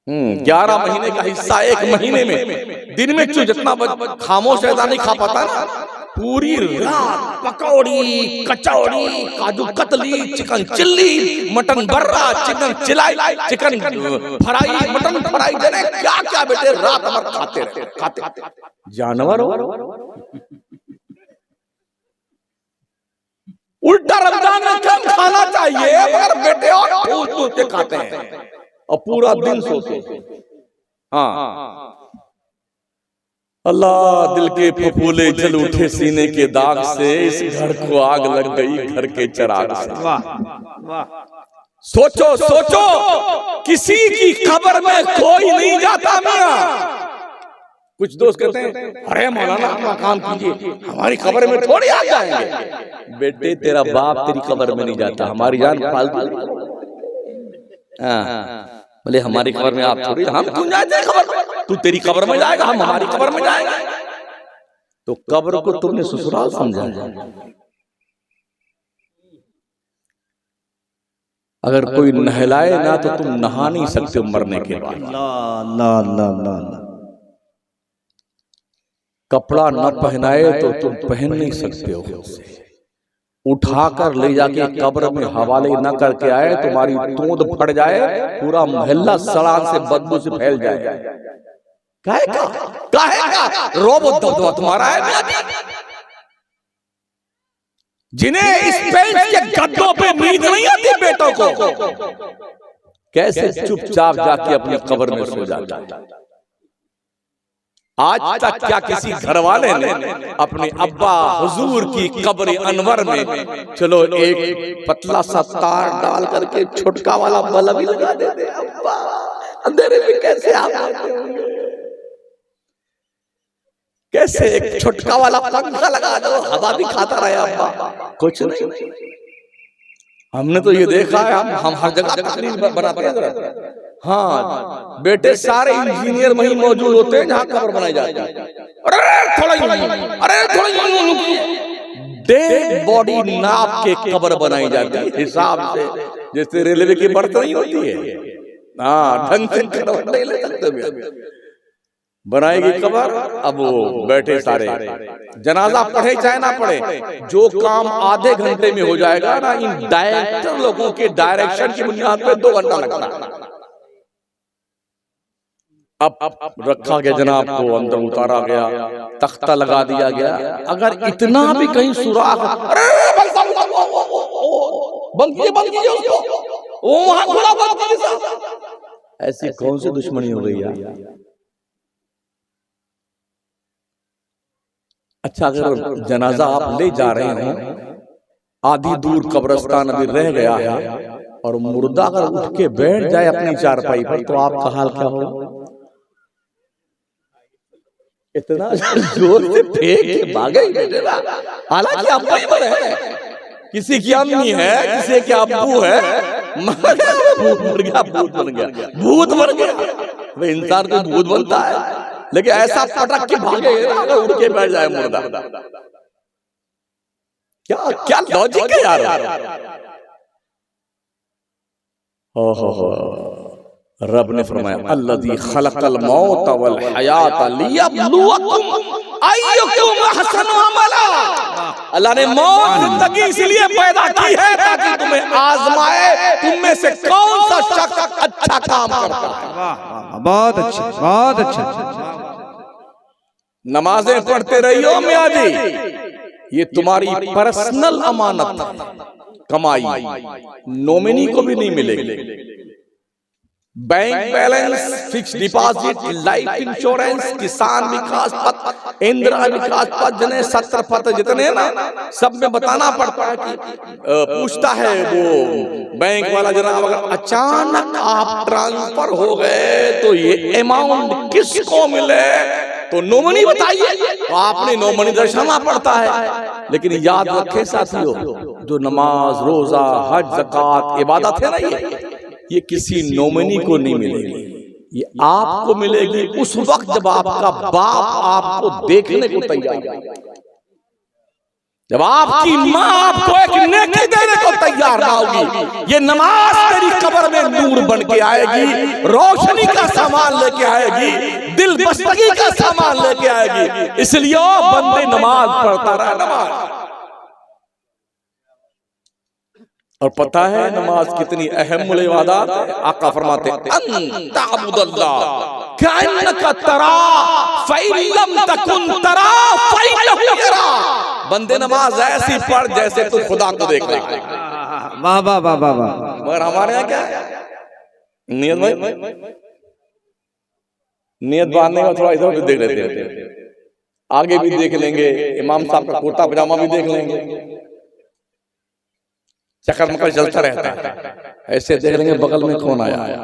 11 महीने का हिस्सा एक महीने में, दिन में जितना खामोश रहता नहीं खा पाता ना, पूरी रात pakodi, kachori, kaju katli, chicken chilli, mutton burra, chicken चिलाई, चिकन फ्राई, मटन फ्राई, जने क्या क्या बेटे रात भर खाते रहे, खाते जानवर हो। उल्टा रमजान में कम खाना चाहिए, मगर बेटे और फूल के खाते हैं और पूरा दिन सोते। हाँ, अल्लाह दिल के फफूले जल उठे सीने के दाग से, इस घर को आग लग गई घर के चिराग से। वाह वाह। सोचो सोचो, किसी की कब्र में कोई नहीं जाता मियां। कुछ दोस्त कहते हैं, अरे मौलाना अपना काम कीजिए, हमारी कब्र में थोड़ी आ जाएंगे। बेटे तेरा बाप तेरी कब्र में नहीं जाता, हमारी जान फालतू। बोले हमारी कब्र में आप थोड़ी, हम क्यों जाते कब्र? तू तेरी कब्र में जाएगा, हम हमारी कब्र में जाएंगे। तो कब्र को तुमने ससुराल समझा। अगर कोई नहलाए ना तो तुम नहा नहीं सकते मरने के बाद। कपड़ा न पहनाए तो तुम पहन नहीं सकते हो। उठाकर ले जाके कब्र में हवाले न करके आए, तुम्हारी तोंद फट जाए, पूरा मोहल्ला सड़ान से बदबू से फैल जाए। काहे का रोब दबदबा तुम्हारा है। जिन्हें इस बेंच के गद्दों पे नींद नहीं आती बेटों को, कैसे चुपचाप जाके अपनी कब्र में सो जाता है। आज तक क्या किसी घर वाले ने अपने अब्बा हुजूर की कब्र अनवर में चलो एक पतला सा तार डाल करके छुटका वाला बल्ब भी लगा देते, अब्बा अंधेरे में कैसे आप रहते होंगे, कैसे एक छुटका वाला पंखा लगा दो हवा भी खाता रहे अब्बा, कुछ नहीं। हमने तो ये देखा है, हम हर जगह तकरीर बनाते हैं। हाँ, बेटे सारे इंजीनियर वहीं मौजूद होते हैं जहां कब्र बनाई जाती है। अरे थोड़ा डेड बॉडी नाप के कब्र बनाई जाती है हिसाब से, जैसे रेलवे की बर्थ नहीं होती है। हाँ, ढंग से करवट नहीं ले सकते, बनाएगी कब्र। अब वो बैठे सारे, जनाजा पढ़े चाहे ना पढ़े, जो काम आधे घंटे में हो जाएगा ना, इन डायरेक्टर लोगों के डायरेक्शन की बुनियाद पे 2 घंटा लगता है। अब रखा गया जनाब को, अंदर उतारा गया, तख्ता लगा दिया गया। अगर इतना भी कहीं सुराख, अरे बंद कीजिए उसको, वो वहां खुला बंद कीजिए, ऐसी कौन सी दुश्मनी हो गई यार। अच्छा, अगर जनाजा आप ले जा रहे हो, आधी दूर कब्रिस्तान अभी रह गया है, और मुर्दा अगर उठ के बैठ जाए अपनी चारपाई पर, तो आपका हाल क्या होगा? इतना जोर से फेंक के भागे बेटे ना, हालांकि अब्बा ही बड़े हैं, किसी की अम्मी है, किसी के अब्बू है, भूत बन गया, भूत बन गया, भूत बन गया। इंसान तो भूत बनता है, लेकिन ऐसा पटक के भागे अगर उड़ के बैठ जाए मुर्दा, क्या क्या लॉजिक है यार। ओहो, रब ने फरमाया अल्लज़ी खलक़ल मौत वल हयात लियब्लुवकुम अय्युकुम अहसनु अमला। अल्लाह ने मौत जिंदगी इसलिए पैदा की है ताकि तुम्हें आजमाए, तुम में से कौन सा शख्स अच्छा काम करता है।
वाह, बहुत अच्छा, बहुत अच्छा।
नमाजें पढ़ते रहियो मियां जी, ये तुम्हारी पर्सनल अमानत है, कमाई नॉमिनी को भी नहीं मिलेगी। Bank balance, fix deposit, life insurance, किसान विकास पत्र, इंदिरा विकास पत्र, जिन्हें 70 पत्र जितने हैं ना, सब में बताना पड़ता है कि पूछता है वो बैंक वाला, जनाब अगर अचानक आप ट्रांसफर हो गए तो ये अमाउंट किसको मिले, तो नॉमिनी बताइए, तो आपने नॉमिनी दर्शाना पड़ता है। लेकिन याद रखें साथियों, जो नमाज, रोजा, हज, ज़कात इबादत है ना, ये किसी नॉमिनी को नहीं मिलेगी, ये आपको मिलेगी उस वक्त जब आपका बाप आपको देखने को तैयार है, जब आपकी माँ आपको एक नेकी देने को तैयार ना होगी। ये नमाज तेरी कब्र में नूर बन के आएगी, रोशनी का सामान लेके आएगी, दिल बस्तगी का सामान लेके आएगी। इसलिए बंदे नमाज पढ़ता रहा, नमाज। और पता है नमाज कितनी अहम इबादत है। आका फरमाते अंतअबुदल्लाह कअन्नका तरा फइन लम तकुन तरा फइन्नहु यरा। बंदे नमाज ऐसी पढ़ जैसे तू खुदा को देख रहा है।
वाह वाह वाह वाह वाह।
मगर हमारे यहाँ क्या है, नियत भाई, नियत बांधने का थोड़ा इधर भी देख लेते हैं, आगे भी देख लेंगे, इमाम साहब का कुर्ता पजामा भी देख लेंगे, चक्कर मकर चलता रहता है। ऐसे देख लेंगे बगल में कौन आया है।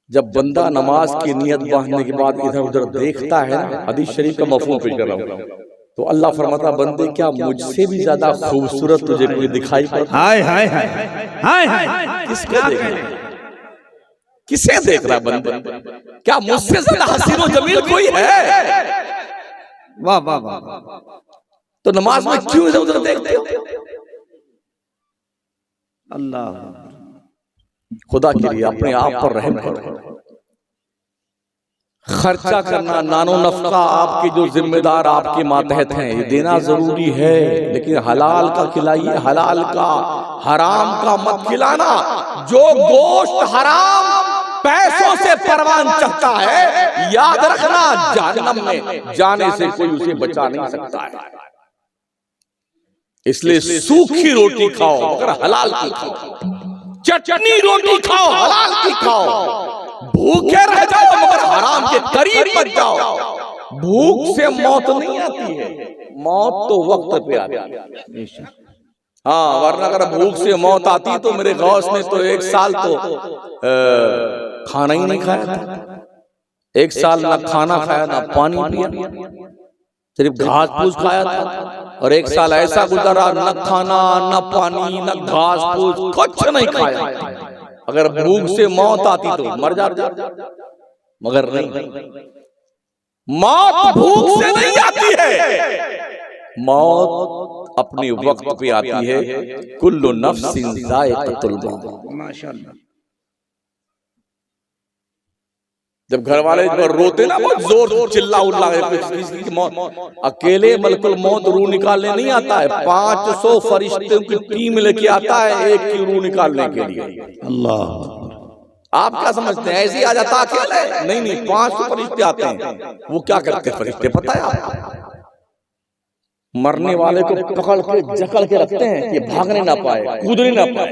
जब बंदा नमाज की नियत बांधने के बाद इधर उधर देखता है ना, हदीस शरीफ का मफहूम पेश कर रहा हूं, तो अल्लाह फरमाता बंदे क्या मुझसे भी ज्यादा खूबसूरत तुझे कोई दिखाई पड़ता? हाय हाय हाय हाय हाय, किसको देख रहा है, किसे देख रहा बंदा? क्या मुझसे ज्यादा हसीन और जमील कोई है?
वाह वाह वाह।
तो नमाज में क्यों इधर उधर देखते हो?
अल्लाह,
खुदा के लिए अपने आप पर रहम करो। खर्चा करना, नानो नफका आपके जो जिम्मेदार आपके मातहत हैं, ये देना जरूरी है, लेकिन हलाल का खिलाइए, हलाल का, हराम का मत खिलाना। जो गोश्त हराम पैसों से परवान चढ़ता है, याद रखना जहन्नम में जाने से कोई उसे बचा नहीं सकता है। इसलिए सूखी रोटी खाओ मगर हलाल की खाओ, चटनी रोटी खाओ हलाल की खाओ, भूखे रह जाओ मगर हराम के करीब मत जाओ। भूख से मौत नहीं आती है, मौत तो वक्त पे आती है। हाँ, वरना अगर भूख से मौत आती तो मेरे गौस ने तो 1 साल तो खाना ही नहीं खाया था। 1 साल ना खाना खाया ना पानी पिया, सिर्फ घास फूस खाया था। और 1 साल ऐसा गुजरा न खाना न पानी न घास फूस कुछ नहीं खाया। अगर भूख से मौत आती तो मर जाता, मगर नहीं, मौत भूख से नहीं आती है, मौत अपने वक्त पे आती है। कुल्लु नफ्सिन ज़ाइक़तुल मौत।
माशाअल्लाह।
जब घर वाले पर रोते ना बहुत जोर चिल्ला उल्ला किसी की मौत, अकेले मलकुल मौत रूह निकालने नहीं आता है, 500 फरिश्तों की टीम लेके आता है एक की रूह निकालने के लिए।
अल्लाह,
आप क्या समझते हैं ऐसे ही आ जाता अकेले? नहीं नहीं, 500 फरिश्ते आते हैं। वो क्या करते हैं फरिश्ते पता है आपको? मरने वाले को पकड़ के जकड़ के रखते हैं कि भागने ना पाए, कूदने ना पाए।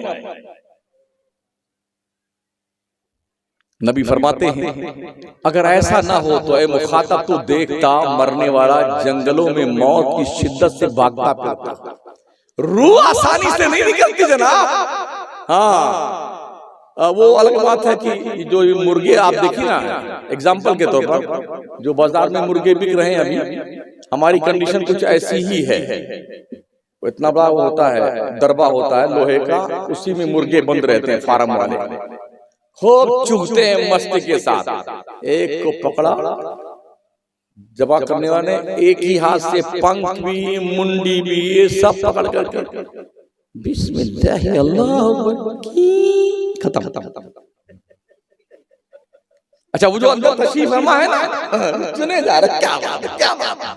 नबी फरमाते हैं अगर ऐसा ना हो तो ऐ मुखातब तू देखता मरने वाला जंगलों में मौत की शिद्दत से भागता फिरता, रूह आसानी से नहीं निकलती जनाब। हाँ, वो अलग बात है कि जो मुर्गे आप देखिए ना, एग्जाम्पल के तौर पर जो बाजार में मुर्गे बिक रहे हैं अभी, हमारी कंडीशन कुछ ऐसी ही है। इतना बड़ा वो होता है, दरबा होता है लोहे का, उसी में मुर्गे बंद रहते हैं फार्म वाले, खूब चुगते हैं मस्ती के साथ। एक को पकड़ा, जबा करने वाले एक ही हाथ से पंख भी मुंडी भी ये सब पकड़ करके बिस्मिल्लाह अल्लाह खत्म। अच्छा, वो जो अंदर तशरीफ फरमा है ना, सुने जा रहा, क्या बात है, क्या बात है।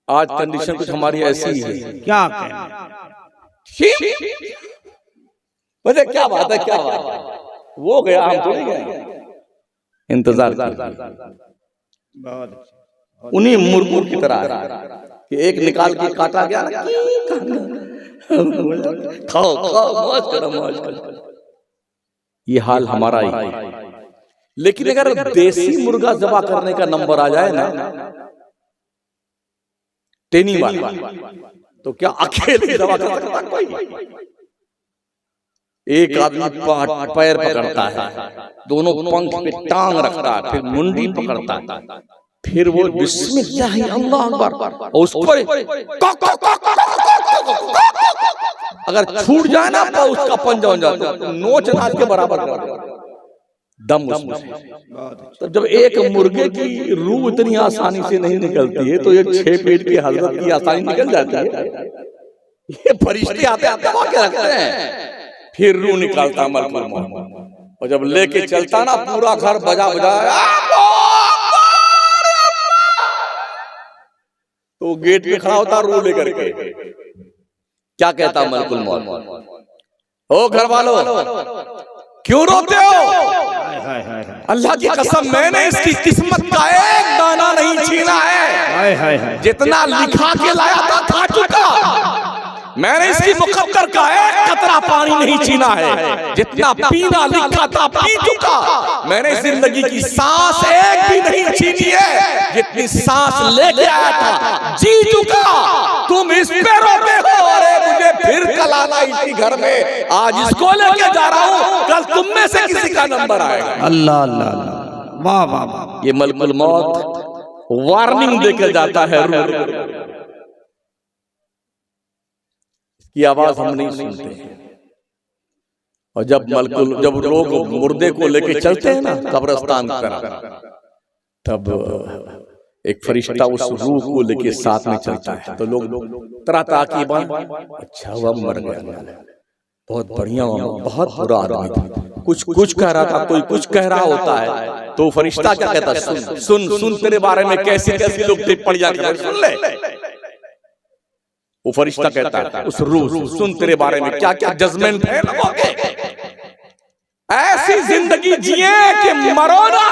आज कंडीशन कुछ हमारी ऐसी है,
क्या कहें,
मुझे क्या बात है, क्या बात है। वो गया, हम थोड़ी गए, इंतजार उन्हीं मुर्गों की तरह कि एक निकाल के काटा गया ना, खाओ खाओ मौज करो मौज करो। ये हाल हमारा ही। लेकिन अगर देसी मुर्गा ज़बा करने का नंबर आ जाए ना, टेनी वाला, तो क्या अकेले ज़बा कर सकता कोई? एक आदमी पैर पकड़ता है, दोनों पंख पे टांग रखता है, फिर मुंडी पकड़ता है, फिर वो बिस्मिल्लाह अल्लाह अकबर, उस पर अगर छूट जाए ना तो उसका पंजा हो जाता है, नोच नाच के बराबर दम उसमें। तो जब एक मुर्गे की रूह इतनी आसानी से नहीं निकलती है, तो एक 6 पेट की हजरत की आसानी निकल जाती है। ये फरिश्ते आते आते वाके रखते हैं, फिर रूह निकालता मलकुल मौत। और जब लेके चलता ना, पूरा घर बजा बजा, तो गेट पे खड़ा होता रूह लेकर के, क्या कहता मलकुल मौत, ओ घर वालों क्यों रोते हो? अल्लाह की कसम, मैंने इसकी किस्मत का एक दाना नहीं छीना है। जितना लिखा के लाया था खा चुका, मैंने इसकी मुकद्दर का एक कतरा पानी नहीं छीना है। जितना पीना लिखा था पी चुका, मैंने जिंदगी की सांस एक भी नहीं छीनी है। जितनी सांस लेके आया था जी चुका। तुम इस पे रोते हो, अरे मुझे फिर कल आना इसी घर में, आज इसको लेके जा रहा हूँ, कल तुम में से किसी का नंबर आएगा।
अल्लाह अल्लाह अल्लाह, वाह वाह वाह।
ये मलकुल मौत वार्निंग देकर जाता है, की आवाज हम नहीं सुनते हैं। और जब लोग मुर्दे को लेके चलते हैं ना कब्रिस्तान की तरफ, तब एक फरिश्ता उस रूह को लेके साथ में चलता है। तो लोग तरह तरह की बात, अच्छा हुआ मर गया, बहुत बढ़िया हुआ, बहुत बुरा आदमी था, कुछ कह रहा था, कोई कुछ कह रहा होता है। तो फरिश्ता क्या कहता है, सुन सुन सुन तेरे बारे में कैसे कैसे लोग टिप्पणियां कर रहे हैं, सुन ले। वो फरिश्ता कहता है उस रूह, सुन तेरे बारे में क्या क्या जजमेंट है लोगों के। ऐसी जिंदगी जिए कि मरो ना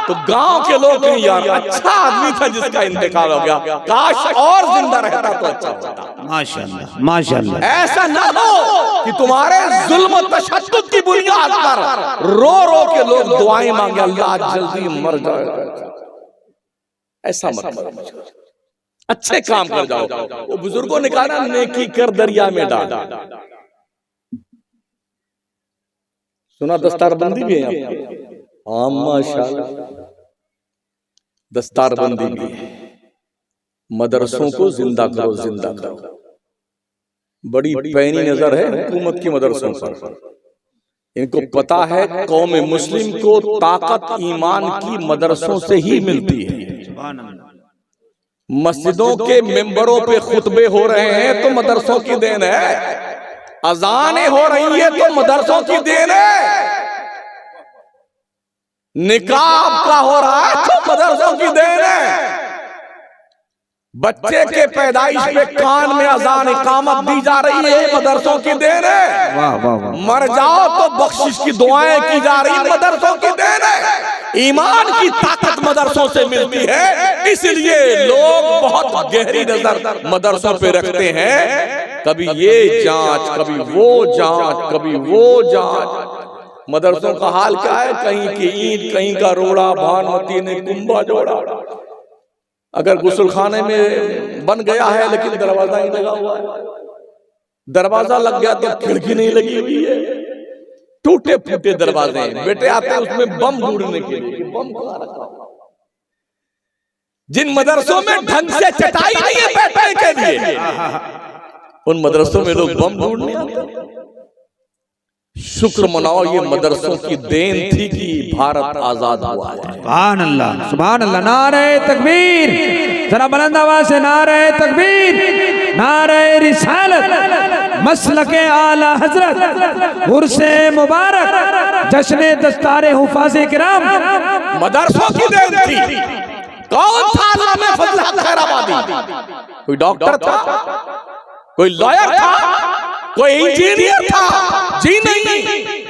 तो गांव के लोग कहें यार अच्छा आदमी था जिसका इंतकाल हो गया, काश और जिंदा रहता तो अच्छा होता।
माशाअल्लाह माशाअल्लाह।
ऐसा ना हो कि तुम्हारे जुल्म तशद्दुद की बुनियाद पर रो रो के लोग दुआएं मांगे अल्लाह जल्दी मर जाए। ऐसा मत करो, अच्छे काम कर जाओ। वो बुजुर्गों ने कहा ना, नेकी कर दरिया में डाल। सुना दस्तारबंदी भी है हाँ माशाअल्लाह, दस्तारबंदी भी है। मदरसों को जिंदा करो, जिंदा करो। बड़ी पैनी नजर है हुकूमत की मदरसों पर। इनको पता है कौम मुस्लिम को ताकत ईमान की मदरसों से ही मिलती है। मस्जिदों के मेंबरों पे खुतबे हो रहे हैं तो मदरसों की देन है, अजानें हो रही है तो मदरसों की देन है, निकाब का हो रहा है तो मदरसों की देन है, बच्चे के पैदाइश पे कान में अजान इकामत दी जा रही है, मदरसों की देन है।
वाह वाह वाह।
मर जाओ तो बख्शिश की दुआएं की जा रही, मदरसों की देन है। ईमान की ताकत मदरसों से मिलती है, इसलिए लोग बहुत गहरी नजर मदरसों पे रखते हैं। कभी ये जांच, कभी वो जांच, कभी वो जांच। मदरसों का हाल क्या है? कहीं की ईंट, कहीं का रोड़ा, भानुमती ने कुंभा जोड़ा। अगर गुस्लखाने में बन गया है लेकिन दरवाजा ही लगा हुआ है, दरवाजा लग गया तो खिड़की नहीं लगी हुई है, टूटे फूटे दरवाजे हैं। बेटे आते हैं उसमें बम ढूंढने के लिए, बम कहाँ रखा हुआ। जिन मदरसों में ढंग से चटाई नहीं है बैठने के लिए, उन मदरसों में लोग बम ढूंढने आते। शुक्र मनाओ ये मदरसों की देन थी कि भारत आजाद हुआ है।
सुभान अल्लाह सुभान अल्लाह। नारे तकबीर, जरा बुलंद आवाज से नारे तकबीर, नारे रिसालत, मसलके आला हजरत, उर्से मुबारक, जश्ने दस्तारे हुफाज़े किराम,
मदरसों की देन थी। कौन था नाम फजल हक खैराबादी? कोई डॉक्टर था, कोई लॉयर था, कोई इंजीनियर था? जी नहीं।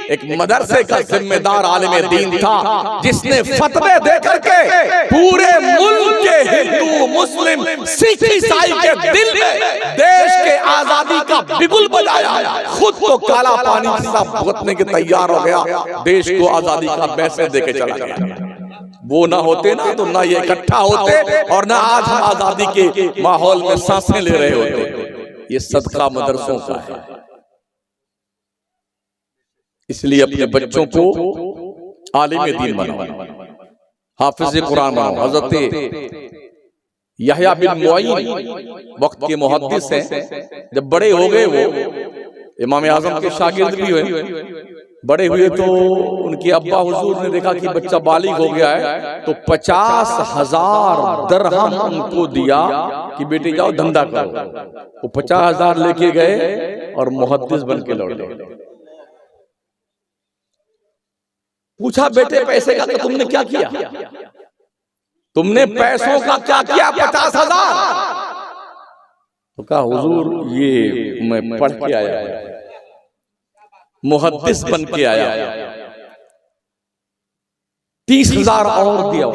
एक मदरसे का जिम्मेदार आलिम दीन था जिसने फतवे दे करके पूरे मुल्क के हिंदू, मुस्लिम, सिख, ईसाई के दिल में देश के आजादी का बिगुल बजाया। खुद तो काला पानी सा भुगतने के तैयार हो गया, देश को आजादी का मैसेज देके चला गया। वो ना होते ना तो ना ये इकट्ठा होते और ना आज हम आजादी के माहौल में सांसें ले रहे होते। ये सदका मदरसों का है। इसलिए अपने बच्चों को आलिम दीन बनाओ, हाफिज कुरान बनाओ। हजरत यहया बिन मुईन वक्त के मुहद्दिस हैं। जब बड़े हो गए, वो इमाम आजम के शागिर्द भी हुए, बड़े हुए तो उनके अब्बा हुजूर ने देखा कि बच्चा बालिग हो गया है, तो 50,000 दरहम उनको दिया कि बेटे जाओ धंधा करो। वो 50,000 लेके गए और मुहद्दिस बन के लौटे। पूछा बेटे पैसे का तो तुमने क्या किया? तुमने पैसों का क्या किया? 50,000। तो कहा हुजूर ये मैं पढ़ के आया, मुहद्दिस बन के आया। 30,000 और दिया।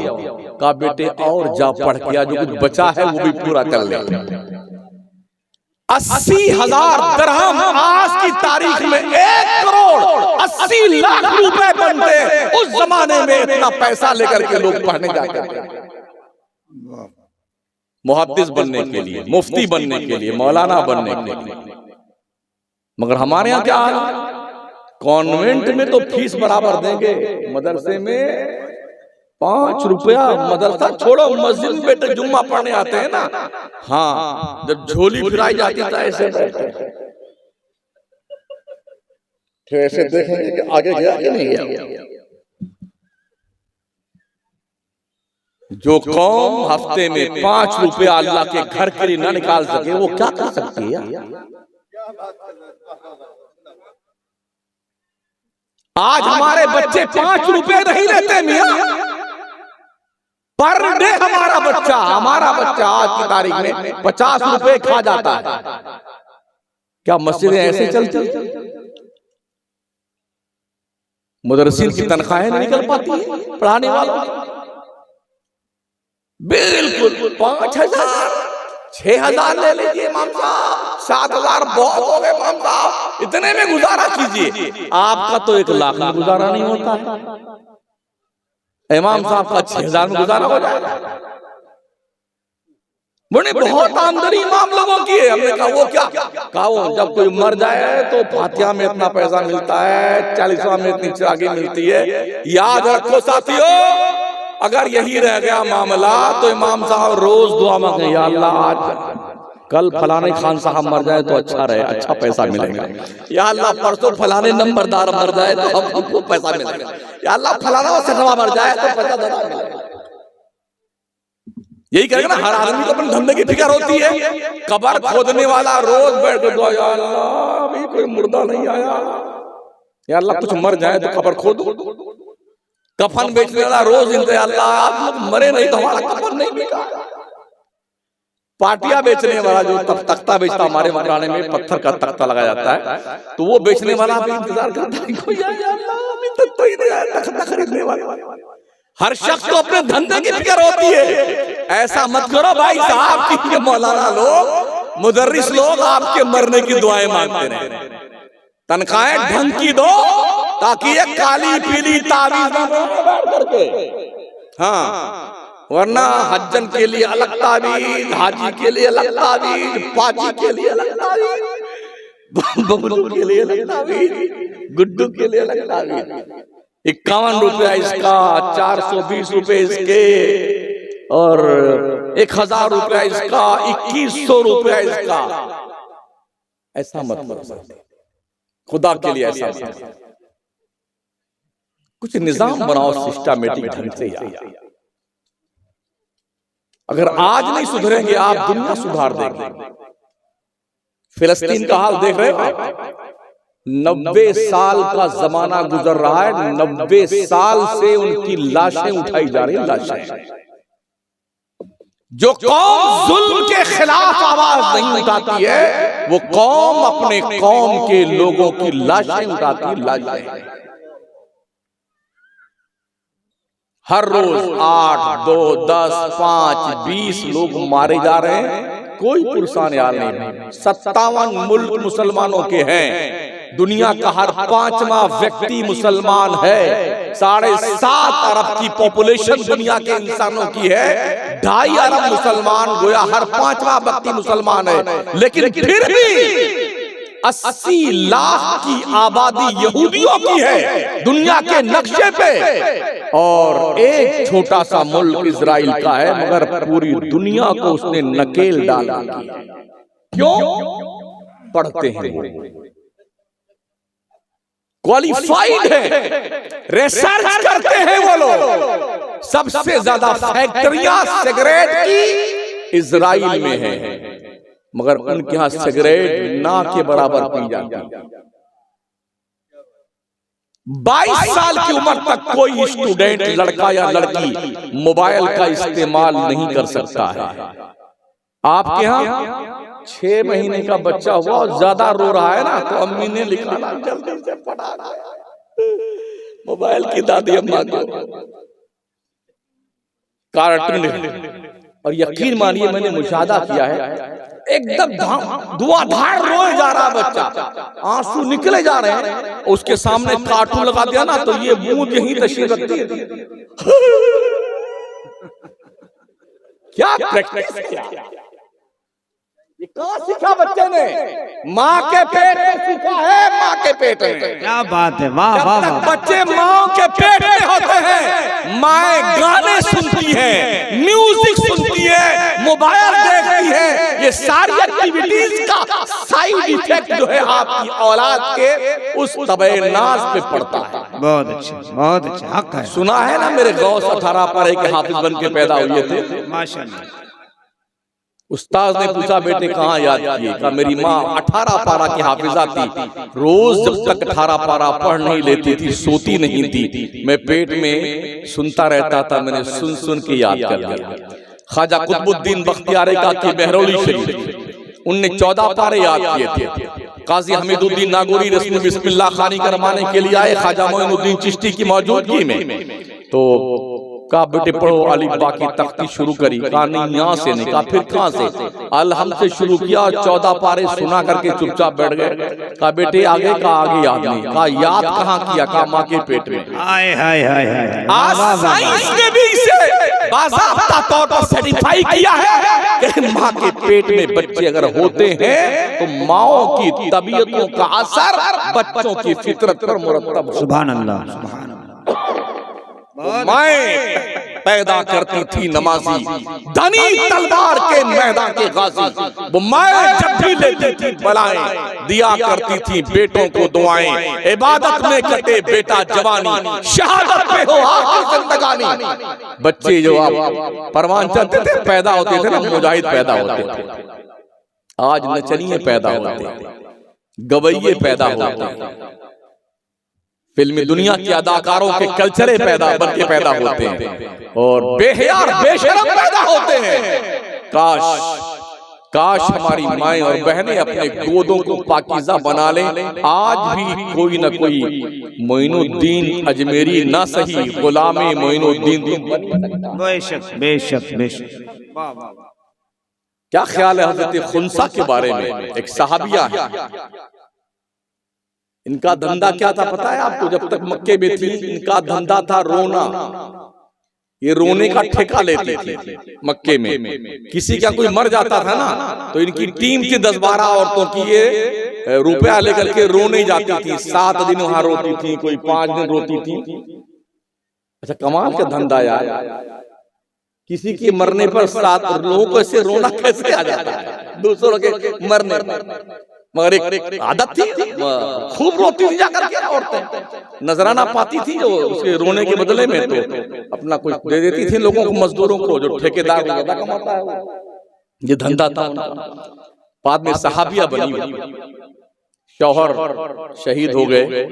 कहा बेटे और जा पढ़ के आ, जो कुछ बचा है वो भी पूरा कर ले। 80,000 दरहम आज की तारीख में 1,80,00,000 रुपए बनते हैं। उस जमाने में इतना पैसा लेकर के लोग पढ़ने जाते थे, मुहद्दिस बनने के लिए, मुफ्ती बनने के लिए, मौलाना बनने के लिए। मगर हमारे यहाँ क्या हाल है? कॉन्वेंट में तो फीस बराबर देंगे, मदरसे में 5 रुपया। मदरसा छोड़ो, मस्जिद में बेटे जुम्मा पढ़ने आते हैं ना, हाँ, जब झोली फिराई जाती है ऐसे बैठते हैं, ऐसे देखेंगे कि आगे गया कि नहीं गया। जो कौम हफ्ते में 5 रुपया अल्लाह के घर के लिए ना निकाल सके, वो क्या कर सकती है? आज हमारे बच्चे 5 रुपए नहीं लेते मियां, पर डे हमारा बच्चा आज की तारीख में 50 रुपए खा जाता है। क्या मस्जिदें ऐसे चलती? मुदर्रिसीन की तनख्वाहें नहीं निकल पाती है पढ़ाने वालों की। बिल्कुल 5,000 6,000 ले लीजिए इमाम साहब, 7,000 बहुत हो गए इमाम साहब, इतने में गुजारा कीजिए। आपका तो 1 लाख में गुजारा नहीं होता है, इमाम साहब का 6,000 में गुजारा हो जाएगा। बड़े बहुत आमदनी इमाम लोगों की है। हमने कहा वो क्या, कहा वो जब कोई मर जाए तो फातिहा में इतना पैसा मिलता है, 40वां में इतनी चिरागी मिलती है। याद रखो साथियों, अगर यही रह गया मामला तो इमाम साहब रोज दुआ मांगे, या अल्लाह आज कल फलाने खान साहब मर जाए तो अच्छा रहे, अच्छा पैसा मिलेगा। या अल्लाह परसों फलाने नंबरदार मर जाए तो हमको पैसा मिलेगा। या अल्लाह फलाना सटवा मर जाए तो पैसा ज्यादा मिलेगा। यही कहेगा ना, हर आदमी को अपने धंधे की फिक्र होती है। कब्र खोदने वाला रोज बैठ के दुआ, या अल्लाह अभी कोई मुर्दा नहीं आया, या अल्लाह कुछ मर जाए तो कब्र खोदो। कफन बेचने वाला रोज इंतजार, अल्लाह आप लोग मरे नहीं तो हमारा कफन नहीं बिका। पाटिया बेचने वाला जो तख्ता बेचता, हमारे मकाने में पत्थर का तख्ता लगाया जाता है, तो वो बेचने वाला भी इंतजार करता है कोई आए, या अल्लाह अभी तक कोई नहीं आया तख्ता खरीदने वाला। हर शख्स को अपने धंधे की फिक्र होती है। ऐसा मत करो भाई साहब कि मौलाना लोग, मुदर्रिस लोग आपके मरने की दुआएं मांगते रहे। तनख्वाहें ढंग की दो ताकि ये काली पीली तावीज ना बैठ करके, हाँ, वरना हज्जन के लिए अलग तावीज, हाजी के लिए अलग तावीज, पाजी के लिए अलग तावीज, बबलू के लिए अलग तावीज, गुड्डू के लिए अलग तावीज। 51 रुपया इसका, 420 रुपए इसके, और 1,000 रुपया इसका, 2,100 रुपया इसका। ऐसा मत करो खुदा के लिए, ऐसा मत करो। कुछ निजाम बनाओ सिस्टमेटिक ढंग से यार। अगर आज नहीं सुधरेंगे आप, दुनिया सुधार देंगे। फिलिस्तीन का हाल देख रहे हो, 90 साल का जमाना गुजर रहा है, 90 साल से उनकी लाशें उठाई जा रही, लाशें। जो कौम जुल्म के खिलाफ आवाज नहीं उठाती है, वो कौम अपने कौम के लोगों की लाशें उठाती, लाशें। हर रोज 8, 2, 10, 5, 20 लोग मारे जा रहे हैं, कोई पुरसान यार नहीं। 57 मुल्क मुसलमानों के हैं, दुनिया का हर 5वां व्यक्ति मुसलमान है। 7.5 अरब की पॉपुलेशन दुनिया के इंसानों की है, 2.5 अरब मुसलमान, गोया हर 5वां व्यक्ति मुसलमान है। लेकिन फिर भी 80 लाख की आबादी यहूदियों की है दुनिया के नक्शे पे, और एक छोटा सा मुल्क इजराइल का है, मगर पूरी दुनिया को उसने नकेल डाला। क्यों? पढ़ते हैं, क्वालिफाइड है, रिसर्च करते हैं वो लोग। सबसे ज्यादा फैक्ट्रियां सिगरेट की इजराइल में है, मगर उनके यहां सिगरेट ना के बराबर पी जाती है। 22 साल की उम्र तक कोई स्टूडेंट, लड़का या लड़की, मोबाइल का इस्तेमाल नहीं कर सकता है। आपके यहाँ 6 महीने का बच्चा हुआ और ज्यादा रो रहा है ना, तो अम्मी ने लिखा ना जल्दी से पढ़ा मोबाइल की दादी अम्मा को कार्टून। और यकीन मानिए मैंने मुशाहदा किया है, एकदम धुआंधार रोए जा रहा बच्चा, आंसू निकले जा रहे हैं, उसके सामने कार्टून लगा दिया ना तो ये मुंह यहीं तशरीफ रखती है। क्या प्रैक्टिस किया, ये कहाँ सीखा बच्चे ने? माँ के पेट में सीखा है, माँ के पेट में।
क्या बात है, वाह वाह वाह।
बच्चे माँ के पेट में होते हैं, माएँ गाने सुनती है, म्यूजिक सुनती है, मोबाइल देखती है। ये सारी एक्टिविटीज का साइड इफेक्ट जो है आपकी औलाद के उस तबे-नाज पे पड़ता है।
बहुत अच्छा, बहुत अच्छा, हक है।
सुना है ना मेरे गौस 18 पारे के हाफिज बन के पैदा हुए थे,
माशाअल्लाह।
उस्ताद ने पूछा बेटे कहाँ याद किए? कहा मेरी माँ 18 पारा की हाफिजा थी, रोज जब तक 18 पारा पढ़ नहीं लेती थी सोती नहीं थी, मैं पेट में सुनता रहता था, मैंने सुन सुन के याद कर लिया। ख्वाजा कुतुबुद्दीन बख्तियार का की बहरौली शरीफ, उनने 14 पारे याद किए थे। काजी हमीदुद्दीन नागौरी रस्म बिस्मिल्लाह खानी करवाने के लिए आए ख्वाजा मोइनुद्दीन चिश्ती की मौजूदगी में। तो कहा बेटे पढ़ो अलिफ बा की तख्ती शुरू करी। कहा नहीं यहाँ से नहीं। कहा फिर कहाँ से? अलहम से शुरू किया। 14 पारे सुना करके चुपचाप बैठ गए। कहा बेटे आगे का आगे याद नहीं। कहा याद कहाँ किया? कहा माँ के पेट में।
हाय हाय हाय हाय।
आज साइंस ने भी इसे बाज़ाब्ता तौर पर सर्टिफाई किया है कि माँ के पेट में बच्चे अगर होते हैं तो माओ की तबीयतों का असर बच्चों की फितरत पर मुरत्तब।
सुभान अल्लाह, सुभान अल्लाह।
माएं पैदा करती थी नमाजी, धनी तलवार के मैदान के गाजी। वो माएं जब भी लेती थी बलाएं, दिया करती थी बेटों को दुआएं। इबादत में कटे बेटा जवानी, शहादत पे हो आखिर जिंदगानी। बच्चे जो आप परवान चलते थे पैदा होते थे ना, मुजाहिद पैदा होते थे। आज नचनिए पैदा होते, गवैये पैदा होते, फिल्मी दुनिया के अदाकारों के कल्चरे बन के पैदा होते हैं और बेहयार बेशरम पैदा होते हैं। काश हमारी माएं और बहनें अपने गोदों को पाकीज़ा बना लें। आज भी कोई न कोई मोइनुद्दीन अजमेरी ना सही, गुलामे मोइनुद्दीन।
बेशक बेशक बेशक।
क्या ख्याल है हजरत खुनसा के बारे में? एक सहाबिया है, इनका धंधा क्या था पता है आपको? जब तक मक्के में थी इनका धंधा था रोना। ये रोने का ठेका लेते थे मक्के में। किसी का कोई मर जाता था ना तो इनकी टीम थी 10-12 औरतों की, ये रुपया लेकर के रोने जाती थी। 7 दिन वहां रोती थी, कोई 5 दिन रोती थी। अच्छा कमाल का धंधा यार। किसी के मरने पर 7 लोगों को ऐसे रोना कैसे आ जाता है दूसरों के मरने पर? मगर एक आदत थी, खूब रोती थी जाकर के औरतें। नजराना पाती थी जो उसके रोने के बदले में तो अपना कुछ दे देती थी लोगों को, मजदूरों को, जो ठेकेदार ज्यादा कमाता है। ये धंधा था उनका। बाद में सहाबिया बनी, शौहर शहीद हो गए।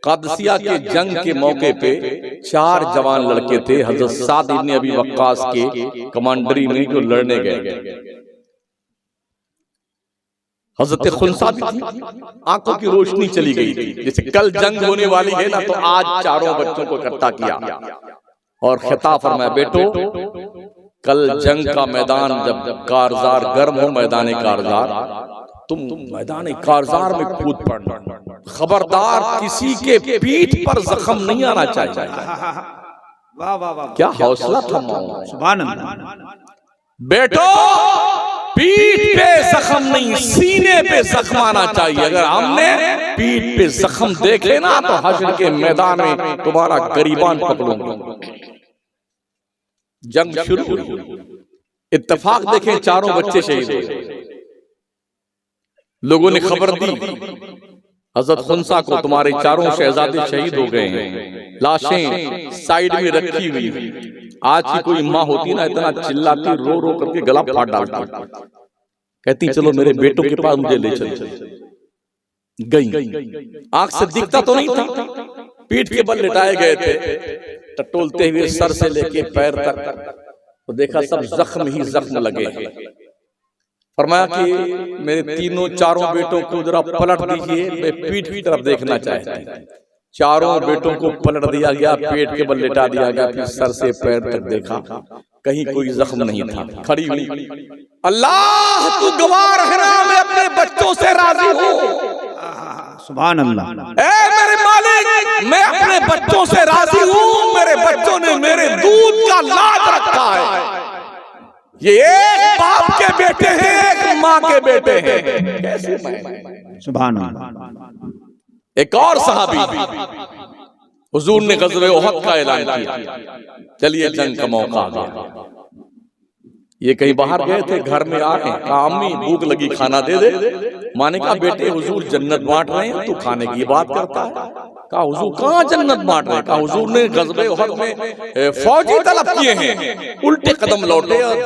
कादसिया के जंग के मौके पे 4 जवान लड़के थे हजरत साद इब्न अबी वक्कास के कमांडरी में, जो लड़ने गए। हजरत खुनसा भी थी, आंखों की रोशनी चली गई थी। जैसे कल जंग होने वाली है ना, तो आज चारों बच्चों को इकट्ठा किया और खिताब फरमाया, बेटो कल जंग का मैदान जब कारजार गर्म हो, मैदान कारजार, तुम मैदान कारजार में कूद पड़ना। खबरदार किसी के पीठ पर जख्म नहीं आना चाहिए।
वाह वाह वाह,
क्या हौसला था।
सुभान अल्लाह।
बेटो पीठ पे जख्म नहीं, सीने पे जख्म आना चाहिए। अगर हमने पीठ पे जख्म देखे ना तो हश्र के मैदान में तुम्हारा गरीबान पकड़ूंगा। जंग शुरू हुई, इत्तेफाक देखें चारों बच्चे शहीद हुए। लोगों ने खबर दी हजरत खुनसा को, तुम्हारे चारों शहजादे शहीद हो गए हैं, लाशें साइड में रखी हुई। आज की कोई माँ होती ना, इतना चिल्लाती, रो रो करके गला फाड़ डालती, कहती चलो मेरे बेटों के पास मुझे ले चल। गई, आंख से दिखता तो नहीं था, पीठ के बल लिटाए गए थे, टटोलते हुए सर से लेके पैर तक, तो देखा सब जख्म ही जख्म लगे हैं। फरमाया कि मेरे 3-4 बेटों को जरा पलट दीजिए, मैं पीठ की तरफ देखना चाहता हूं। चारों बेटों को पलट दिया गया, पेट के बल लेटा दिया गया, फिर सर से पैर तक देखा, कहीं कोई जख्म नहीं था। खड़ी हुई, अल्लाह तू गवाह रहना, मैं अपने बच्चों से राजी हूँ।
सुभान अल्लाह।
ऐ मेरे मालिक, मैं अपने बच्चों से राजी हूँ। मेरे बच्चों ने मेरे दूध का लाज रखा है। ये एक बाप के बेटे हैं, एक माँ के बेटे हैं। कैसे?
सुभान अल्लाह।
एक और सहाबी, हुजूर ने गज़वे उहद का ऐलान किया, चलिए जंग का मौका आ गया। ये कहीं बाहर गए थे, घर में आ गए, कहा अम्मी भूख लगी, खाना दे दे। माने कहा बेटे हुजूर जन्नत बांट रहे हैं, तू खाने की बात करता है। कहा हुजूर कहाँ जन्नत बांट रहे हैं? कहा हुजूर ने गज़वे उहद में फौजी तलब किए हैं। उल्टे कदम लौटे और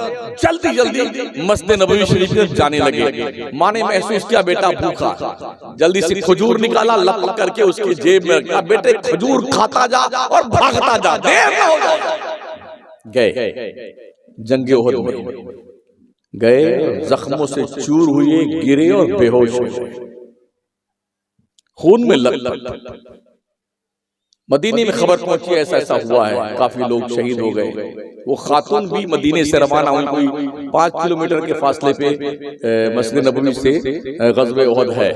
जल्दी जल्दी मस्जिद नबवी शरीफ में जाने लगे। माने महसूस किया बेटा भूखा, जल्दी से खजूर निकाला, लपक करके उसकी जेब में रखा। बेटे खजूर खाता जा और भागता जा, देर न हो जाए। गए जंगे उहद में, गए जख्मों से चूर हुए, गिरे और बेहोश हुए। खून में लथपथ। मदीने में खबर पहुंची ऐसा ऐसा हुआ है, काफी लोग शहीद हो गए। वो खातून भी मदीने से रवाना हुई, कोई 5 किलोमीटर के फासले पे मस्जिद नबवी से ग़ज़वे उहद है,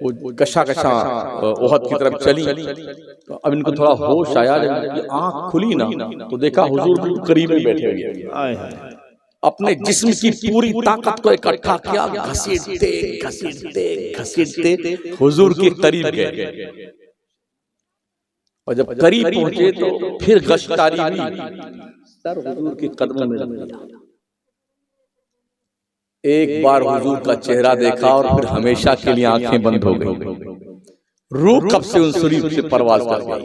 वो कशा कशा उहद की तरफ चली। तो अब इनको थोड़ा होश आया, जब आंख खुली ना तो देखा हुजूर बिल्कुल करीब में बैठे हुए। अपने जिस्म की पूरी ताकत को इकट्ठा किया, घसीटते घसीटते घसीटते हुजूर के करीब गए। और जब करीब पहुंचे तो फिर गश्तारी हुई, सर हुजूर के कदमों में रख दिया। एक बार हुजूर का चेहरा देखा और फिर हमेशा के लिए आंखें बंद हो गई। रूह कब से उन शरीफ से परवाज कर गई।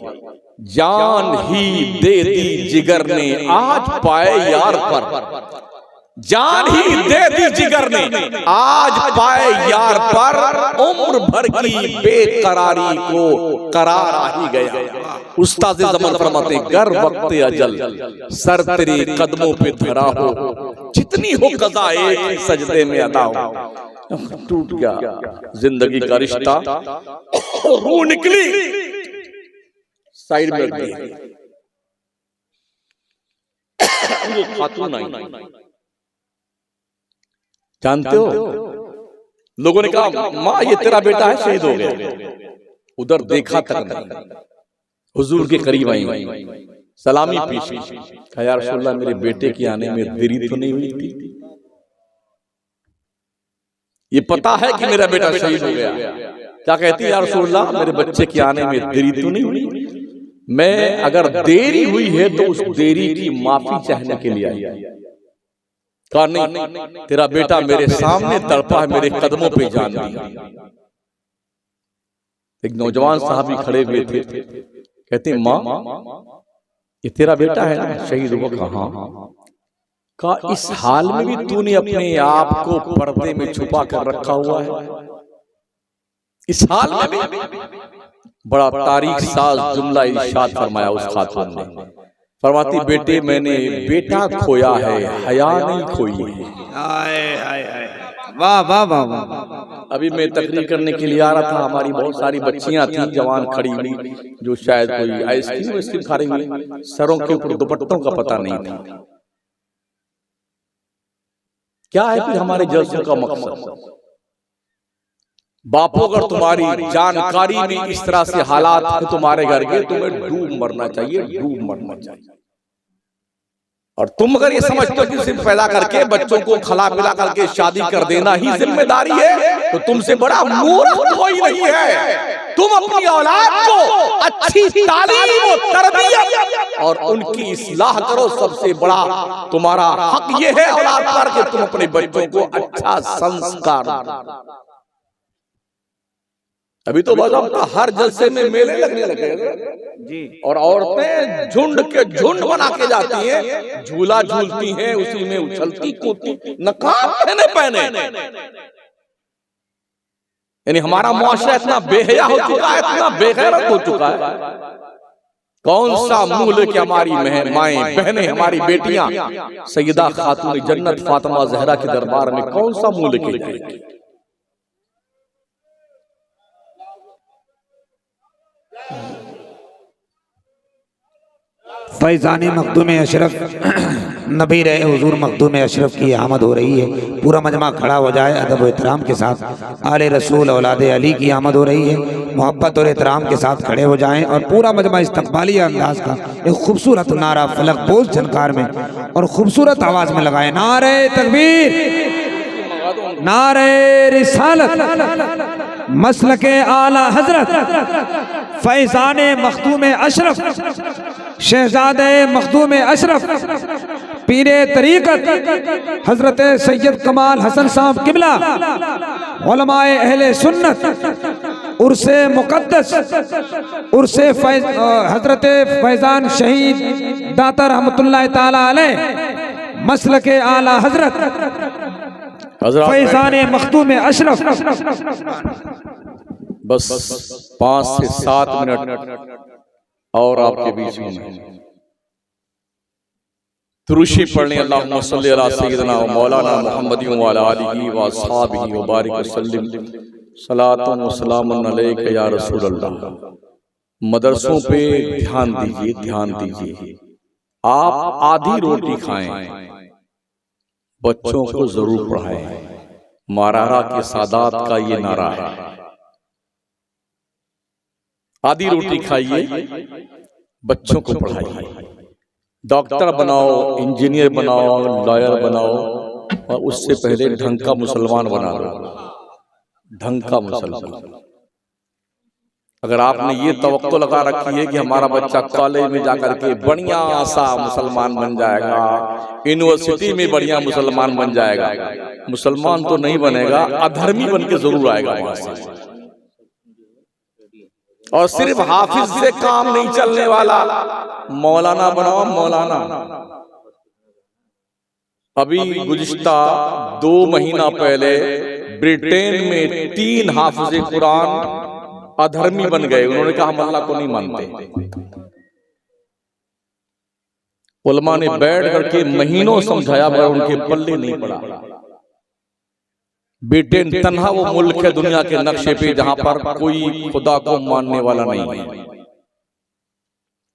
जान ही दे दी जिगर ने आज पाए यार पर, जान ही दे दी जिगर ने आज पाए यार पर, उम्र भर की बेकरारी को करार आ ही गया। उस्ताद ज़मान फरमाते गर वक्त अजल सर तेरे कदमों पे धरा हो, जितनी हो कज़ा एक सजदे में अदा हो। टूट गया जिंदगी का रिश्ता, रूह निकली साइड में रख दी। खातून आई, जानते हो लोगों ने कहा माँ ये तेरा बेटा है, शहीद हो गया। उधर देखा तक नहीं, हुजूर के करीब आई, सलामी पेश की, कहा या रसूलल्लाह मेरे बेटे के आने में देरी तो नहीं हुई थी? ये पता है कि मेरा बेटा शहीद हो गया। क्या कहती है या रसूलल्लाह मेरे बच्चे के आने में देरी तो नहीं हुई? मैं अगर देरी हुई है तो उस देरी की माफी चाहने के लिए आई। कहा नहीं, तेरा बेटा मेरे सामने तड़पा है, मेरे कदमों पे जान दी। एक नौजवान साहब खड़े हुए थे, कहते माँ ये तेरा बेटा है ना शहीद हुआ? कहा कहा इस हाल में भी तूने अपने आप को पर्दे में छुपा कर रखा हुआ है? इस हाल में भी? बड़ा तारीख साज जुमला इरशाद फरमाया उस खातून ने। फरमाती बेटे मैंने बेटा खोया है, हया नहीं खोई है।
वाह वाह वाह वाह।
अभी मैं तकरीर करने के लिए आ रहा था, हमारी बहुत सारी बच्चियां थी जवान खड़ी हुई, जो शायद कोई आइसक्रीम खा रही हुई, सरों के ऊपर दुपट्टों का पता नहीं था। क्या है फिर हमारे जलसों का मकसद? बापू अगर तुम्हारी जानकारी में इस तरह से हालात है तुम्हारे घर के, तुम्हें डूब मरना चाहिए, डूब मरना चाहिए। और तुम अगर ये समझते हो कि सिर्फ पैदा करके बच्चों को खिला पिला करके शादी कर देना ही जिम्मेदारी है, तो तुमसे बड़ा मूर्ख कोई नहीं है। तुम अपनी औलाद को अच्छी तालीम, तरबियत और उनकी इस्लाह करो। सबसे बड़ा तुम्हारा हक ये है औलाद पर कि तुम अपने बच्चों को अच्छा संस्कार। अभी तो बाबा हर जलसे में मेले लगने लगे जी, और औरतें झुंड के झुंड बना के जाती हैं, झूला झूलती हैं, उसी में उछलती कूदती, नकाब पहने। यानी हमारा मुआशरा इतना बेहया हो चुका है, इतना बेगैरत हो चुका है। कौन सा मुंह लेके हमारी माएं बहनें, हमारी बेटियां सैयदा खातून जन्नत फातिमा ज़हरा के दरबार में कौन सा मुंह लेके जाएंगी?
फैज़ाने मखदूम अशरफ नबी रहे हुजूर मखदूम अशरफ की आमद हो रही है। पूरा मजमा खड़ा हो जाए अदब और एहतराम के साथ। आले रसूल औलाद अली की आमद हो रही है, मोहब्बत और एहतराम के साथ खड़े हो जाएं और पूरा मजमा इस्तक़बाली अंदाज का एक खूबसूरत नारा फलक बोल झनकार में और खूबसूरत आवाज में लगाए। नारे तकबीर, नारे रिसालत, मसलके आला हजरत फैज़ाने मखदूम अशरफ, शहजादे मखदूम अशरफ, पीरे तरीक़त हजरत सैयद कमाल हसन साहब किबला, उलमाए अहले सुन्नत, उर्से मुक़द्दस, उर्से हजरत फैज़ान शहीद दाता रहमतुल्लाह ताला अलैह, मसलके आला हजरत फैज़ाने मखदूम अशरफ।
बस 5 से 7 मिनट और आपके बीच में तुरुशी पढ़ने। अल्लाहुम्मा सल्ली अला सय्यिदना व मौलाना मुहम्मदिन व अला आलिहि व अस्हाबिहि व बारिक वसल्लिम सलातुन व सलामुन अलैका या रसूल अल्लाह। मदरसों पे ध्यान दीजिए, ध्यान दीजिए। आप आधी रोटी खाएं, बच्चों को जरूर पढ़ाएं। मारारा के सादात का ये नारा है, आधी रोटी खाइए, बच्चों को पढ़ाइए। डॉक्टर बनाओ, इंजीनियर बनाओ, लॉयर बनाओ, और उससे पहले ढंग का मुसलमान बना लो, ढंग का मुसलमान। अगर आपने ये तवक्को लगा रखी है कि हमारा बच्चा कॉलेज में जाकर के बढ़िया सा मुसलमान बन जाएगा, यूनिवर्सिटी में बढ़िया मुसलमान बन जाएगा, मुसलमान तो नहीं बनेगा, अधर्मी बन के जरूर आएगा वहां से। और सिर्फ हाफिज से काम नहीं चलने वाला, मौलाना बनाओ, मौलाना। अभी गुज़िश्ता 2 महीना पहले ब्रिटेन में 3 हाफिज कुरान अधर्मी बन गए। उन्होंने कहा हम अल्लाह को नहीं मानते। उलमा ने बैठ करके महीनों समझाया, मगर उनके पल्ले नहीं पड़ा। ब्रिटेन तन्हा वो मुल्क है दुनिया के नक्शे पे जहां पर कोई खुदा को मानने वाला नहीं है।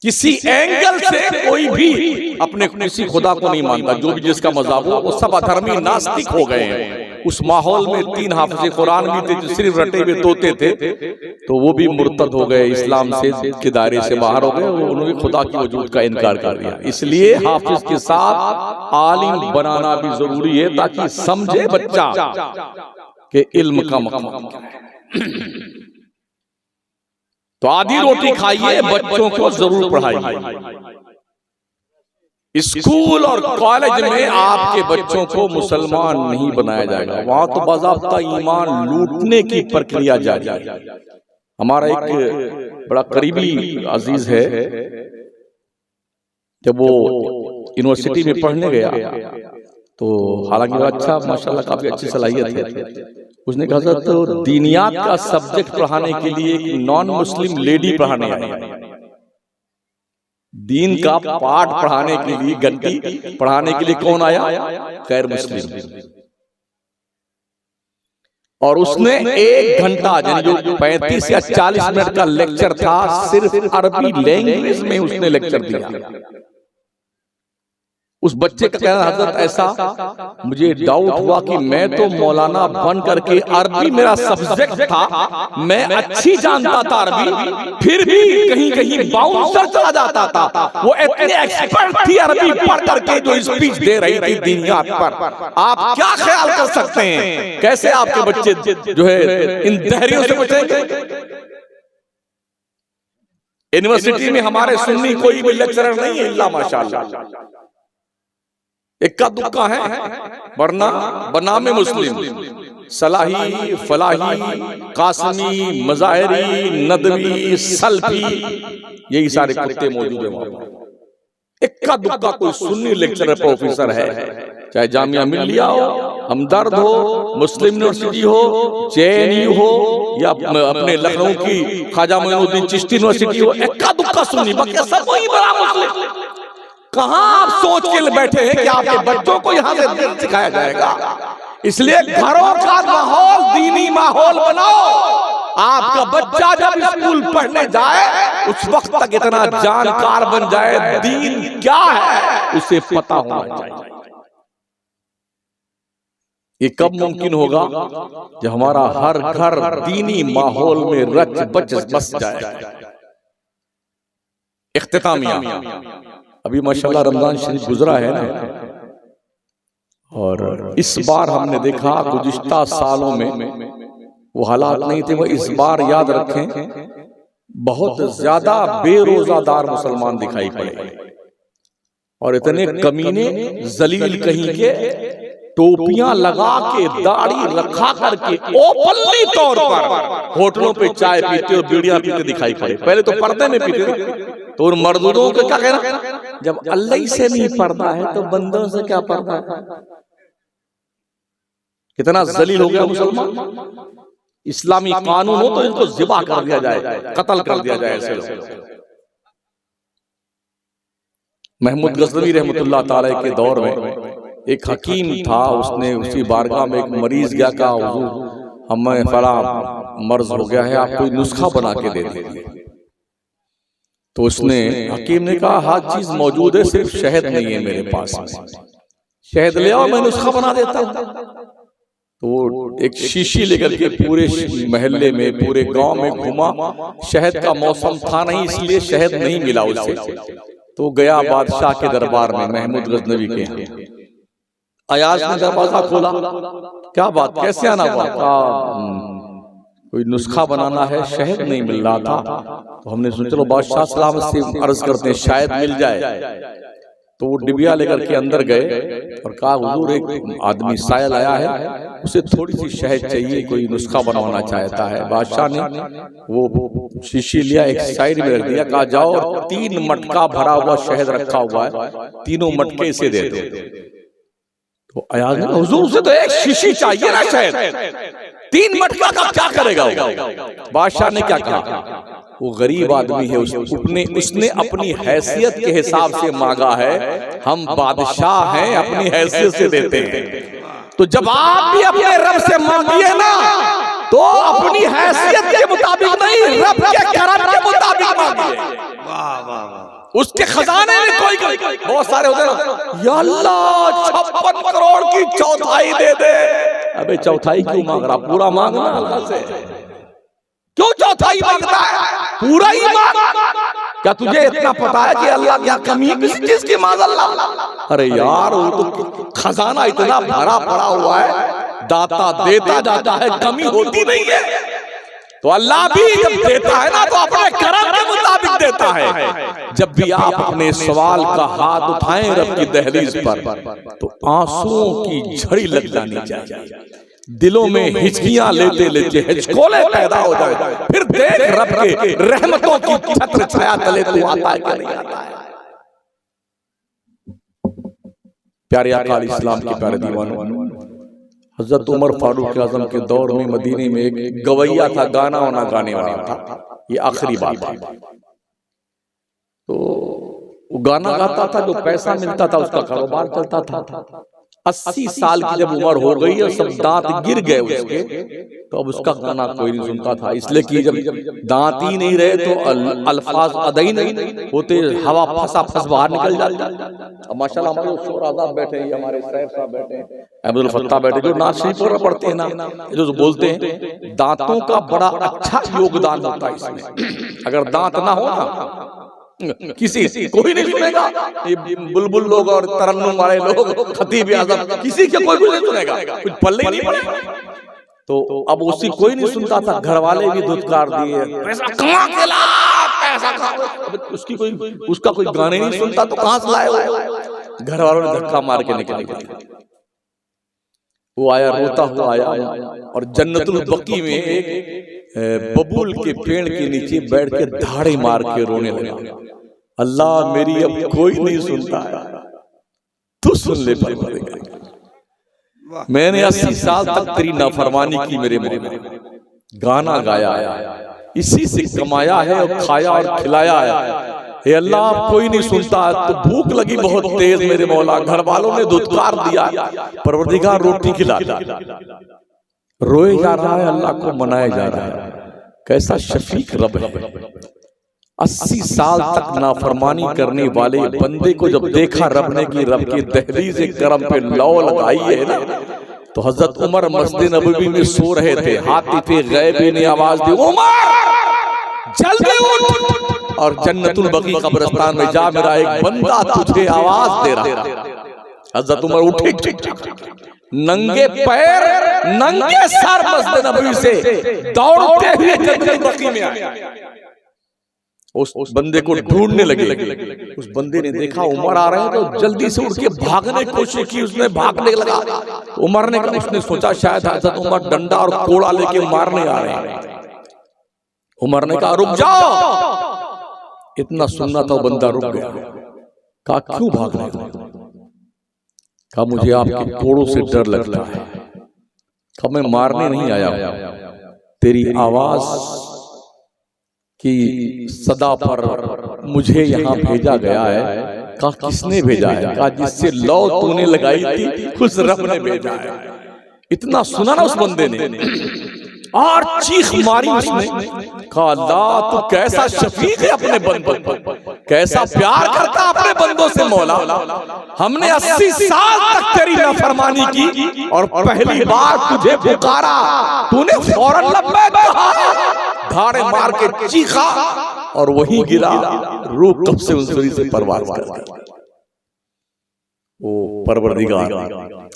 किसी एंगल से कोई भी अपने किसी खुदा को नहीं मानता। जो भी जिसका मज़हब हो, वो सब अधर्मी नास्तिक हो गए हैं। उस माहौल में 3 हाफिज़ कुरान भी थे जो सिर्फ रटे हुए तोते थे, तो वो भी मुर्तद हो गए, इस्लाम से के दायरे से बाहर हो गए। उन्होंने खुदा के वजूद का इनकार कर दिया। इसलिए हाफिज के साथ आलिम बनाना भी जरूरी है, ताकि समझे बच्चा कि इल्म का मकाम क्या है। तो आधी रोटी खाइए, बच्चों को जरूर पढ़ाइए। स्कूल और कॉलेज में आपके बच्चों को मुसलमान नहीं बनाया जाएगा, वहां तो बाज़ाब्ता ईमान लूटने की प्रक्रिया जारी है। हमारा एक बड़ा करीबी अजीज है, जब वो यूनिवर्सिटी में पढ़ने गया तो हालांकि अच्छा माशाल्लाह काफी अच्छी सलाहियत है, उसने कहा तो दीनियात का सब्जेक्ट पढ़ाने के लिए एक नॉन मुस्लिम लेडी पढ़ाने आई। दीन का पाठ पढ़ाने के लिए, घंटी पढ़ाने के लिए कौन आया? गैर मुस्लिम। और उसने 1 घंटा, जो 35 या 40 मिनट का लेक्चर था, सिर्फ अरबी लैंग्वेज में उसने लेक्चर दिया। उस बच्चे का कहना, हजरत ऐसा मुझे डाउट हुआ कि मैं तो मौलाना बन करके, अरबी मेरा सब्जेक्ट था, मैं अच्छी जानता था अरबी, फिर भी कहीं कहीं बाउंसर चला जाता था। वो इतने एक्सपर्ट थी अरबी पढ़ करके जो स्पीच दे रही थी दीनियात पर। आप क्या ख्याल कर सकते हैं, कैसे आपके बच्चे जो है इन दहरियों से बचेंगे? यूनिवर्सिटी में हमारे सुन्नी कोई भी लेक्चरर नहीं है, इल्ला माशाअल्लाह, इक्का दुक्का है, वरना बनामे मुस्लिम सलाही, फलाही, कासमी, मज़ाहिरी, नदवी, सल्फी, यही सारे कुत्ते मौजूद है वहां। इक्का दुक्का कोई सुन्नी लेक्चरर प्रोफेसर है, चाहे जामिया मिल्लिया हो, हमदर्द हो, मुस्लिम यूनिवर्सिटी हो, JNU हो, या अपने लखनऊ की ख्वाजा मोइनुद्दीन चिश्ती यूनिवर्सिटी हो, इक्का दुक्का सुन्नी, बाकी सब वही बड़ा मुस्लिम। कहां आप सोच के बैठे हैं कि आपके बच्चों को यहां से दीन सिखाया जाएगा? इसलिए घरों का माहौल दीनी माहौल बनाओ। आपका बच्चा जब स्कूल पढ़ने जाए, उस वक्त तक इतना जानकार बन जाए दीन क्या है उसे पता होना चाहिए। ये कब मुमकिन होगा? जब हमारा हर घर दीनी माहौल में रच बच बस जाए। इख्तितामिया, अभी माशाल्लाह रमजान शरीफ गुजरा है ना, और इस बार हमने देखा गुज़िश्ता सालों में वो हालात नहीं थे, वो इस बार याद रखें बहुत ज्यादा बेरोजादार मुसलमान दिखाई पड़े, और इतने कमीने जलील कहीं के टोपियां लगा के, दाढ़ी रखा करके ओपनली तौर पर होटलों पे चाय पीते और बीड़ियां पीते दिखाई पड़े। पहले तो पर्दे में पीते थे, तो उन मर्दों का क्या कहना, जब अल्लाह से नहीं पर्दा है तो बंदों से क्या पर्दा है? कितना जलील हो गया मुसलमान। इस्लामी कानून हो तो इनको ज़िबा कर दिया जाए, कत्ल कर दिया जाए ऐसे लोग। महमूद गज़नवी रहमतुल्लाह ताला के दौर में एक हकीम था, उसने उसी बारगाह में एक मरीज गया, कहा हुजूर हमें फला मर्ज हो गया है, आप कोई नुस्खा बना के दे दीजिए। तो उसने हकीम ने कहा हर चीज मौजूद है, सिर्फ शहद नहीं है मेरे पास, शहद ले आओ मैं नुस्खा बना देता हूं। तो वो एक शीशी लेकर के पूरे महल्ले में पूरे गांव में घुमा, शहद का मौसम था नहीं इसलिए शहद नहीं मिला उसे। तो गया बादशाह के दरबार में, महमूद गजनवी के यहाँ। अयाज ने दरवाजा खोला, क्या बात, कैसे आना हुआ? कोई नुस्खा बनाना है, शहद नहीं मिल रहा था। तो हमने सोचा चलो बादशाह सलाम से अर्ज करते हैं शायद मिल जाए। तो वो डिबिया लेकर के अंदर गए और कहा हुजूर एक आदमी सायल आया है, उसे थोड़ी सी शहद चाहिए, कोई नुस्खा बनवाना चाहता है। बादशाह ने वो शीशी लिया, एक साइड में रख दिया, कहा जाओ और 3 मटका भरा हुआ शहद रखा हुआ है, 3 मटके इसे दे दो। तो अयाज ने हुजूर उसे तो एक शीशी चाहिए ना शहद, 3 मटका का क्या करेगा? बादशाह ने क्या कहा, वो गरीब आदमी है, उसने अपनी हैसियत के हिसाब से मांगा है, हम बादशाह हैं अपनी हैसियत से देते हैं। तो जब आप भी अपने रब से मांगिए ना तो अपनी हैसियत के मुताबिक नहीं, रब के करम के मुताबिक मांगिए। वाह वाह वाह, उसके खजाने में कोई बहुत सारे होते हैं, या अल्लाह 56 करोड़ की चौथाई दे दे। अबे चौथाई क्यों मांग रहा, पूरा मांगना अल्लाह से। क्यों चौथाई मांगता है, पूरा ही मांग। क्या तुझे इतना पता है कि अल्लाह क्या कमी है किसी चीज की? मांग अल्लाह। अरे यार वो तो खजाना इतना भरा पड़ा हुआ है, दाता देता जाता है, कमी होती नहीं है। तो अल्लाह भी जब देता है ना तो अपने करम के मुताबिक देता है। जब भी आप अपने सवाल का हाथ उठाएं रब की दहलीज पर तो आंसुओं की झड़ी लग जानी चाहिए, दिलों में हिचकियां लेते लेते हिचकोले पैदा हो जाए, फिर देख रब के रहमतों की छत्र छाया तले तू आता है कि नहीं आता है। प्यारे आका इस्लाम के प्यारे दीवानों, हजरत उमर फारूक आजम के दौर में मदीने में एक गवैया था, गाना वाना गाने वाला था, ये आखिरी बात है। तो वो गाना गाता था, जो पैसा मिलता था उसका कारोबार चलता था। 80 साल की जब उम्र हो गई और सब दांत गिर गए उसके, तो अब उसका गाना कोई नहीं सुनता था, इसलिए कि जब दांत ही नहीं रहे तो अल्फाज अदई नहीं होते, हवा फंसा फंस बाहर निकल जाती। माशाल्लाह हमारे शोर आजाद बैठे हैं, हमारे सैफ साहब बैठे हैं, अब्दुल फत्ता बैठे, जो नाच शरीफ पर पढ़ते हैं ना, जो बोलते हैं दांतों का बड़ा अच्छा योगदान होता है इसमें। अगर दांत ना हो ना किसी कोई नहीं सुनेगा, ये बुलबुल लोग और तरन्नुम वाले लोग, खतीब आज़म, किसी के कोई नहीं सुनेगा, कुछ पल्ले ही नहीं पड़ेगा। तो अब उसी कोई नहीं सुनता था, घर वाले भी धुतकार दिए, पैसा कमा के ला, पैसा कमा, उसका कोई गाने नहीं सुनता तो कहां से लाए? घर वालों ने धक्का मार के निकल गए। वो आया, रोता हुआ आया और जन्नतुल बकी में एक बबूल के पेड़ के नीचे बैठ के धाड़े मार के रोने लगा, अल्लाह मेरी अब कोई नहीं सुनता है, तू सुन ले परवरदिगार। मैंने 80 साल तक तेरी नाफरमानी की मेरे मौला, गाना गाया है, इसी से कमाया है और खाया और खिलाया है। हे अल्लाह कोई नहीं सुनता, तो भूख लगी बहुत तेज मेरे मौला, घर वालों ने धुतकार दिया, परवरदिगार रोटी खिला, रोए जा रहा है, अल्लाह को मनाया जा रहा है। कैसा शफीक रब है। 80 साल तक नाफरमानी करने वाले बंदे को जब देखा रब ने कि रब की दहलीज़ करम पे लौ लगाई है ना, तो हजरत उमर मस्जिद नबवी में सो रहे थे, हातिफ़े गैबी ने आवाज दी, उमर जल्दी उठ और जन्नतुल बकी कब्रिस्तान में जा, मेरा एक बंदा तुझे आवाज दे रहा है। हजरत उमर उठे, नंगे पैर नंगे सर मस्जिद नबवी से दौड़ते हुए जन्नतुल बकी में आए, उस बंदे को ढूंढने लगे। उस बंदे ने देखा उमर आ रहे हैं तो जल्दी से उठ के भागने की कोशिश की, उसने भागने लगा। उमर ने कहा, उसने सोचा शायद हजरत उमर डंडा और कोड़ा लेके मारने आ रहे हैं। उमर ने कहा रुक जाओ, इतना सुनना था, बंदा रुक गया। कहा क्यों भाग रहे हो? कहा मुझे आपके कोड़ों से डर लगता है। कहा मैं मारने नहीं आया, तेरी आवाज की सदा पर मुझे यहाँ भेजा गया है। कहा किसने भेजा है? कहा जिससे लौ तूने लगाई थी उस रब ने भेजा है। इतना सुना ना उस बंदे ने। और चीख मारी उसने, कहा अल्लाह तू कैसा शफीक है अपने बंदों पर, कैसा प्यार करता अपने बंदों से मौला। हमने 80 साल तक तेरी नाफरमानी की और पहली बार तुझे पुकारा, तूने फौरन लब्बैक कहा, धाड़े मार के चीखा और वहीं गिरा, रूह कब से उस से परवाज कर गई। वो परवरदिगार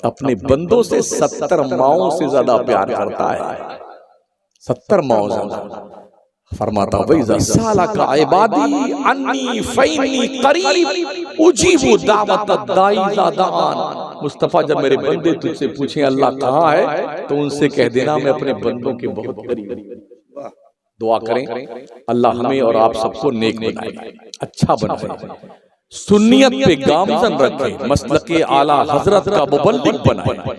अपने बंदों से 70 माओं से ज्यादा प्यार करता है, 70 माओं ज्यादा। फरमाता वैज़ा सालका इबादी अन्नी फैनी करीब उजीबु दावत दाई इज़ा दान। मुस्तफा जब मेरे बंदे तुझसे पूछें अल्लाह कहाँ है, तो उनसे कह देना मैं अपने बंदों के बहुत करीब। दुआ करें अल्लाह हमें और आप सबको नेक बनाए, अच्छा बनाए, सुन्नियत पे गामजन रखे, मसलके आला हजरत का मुबल्लिग बनाए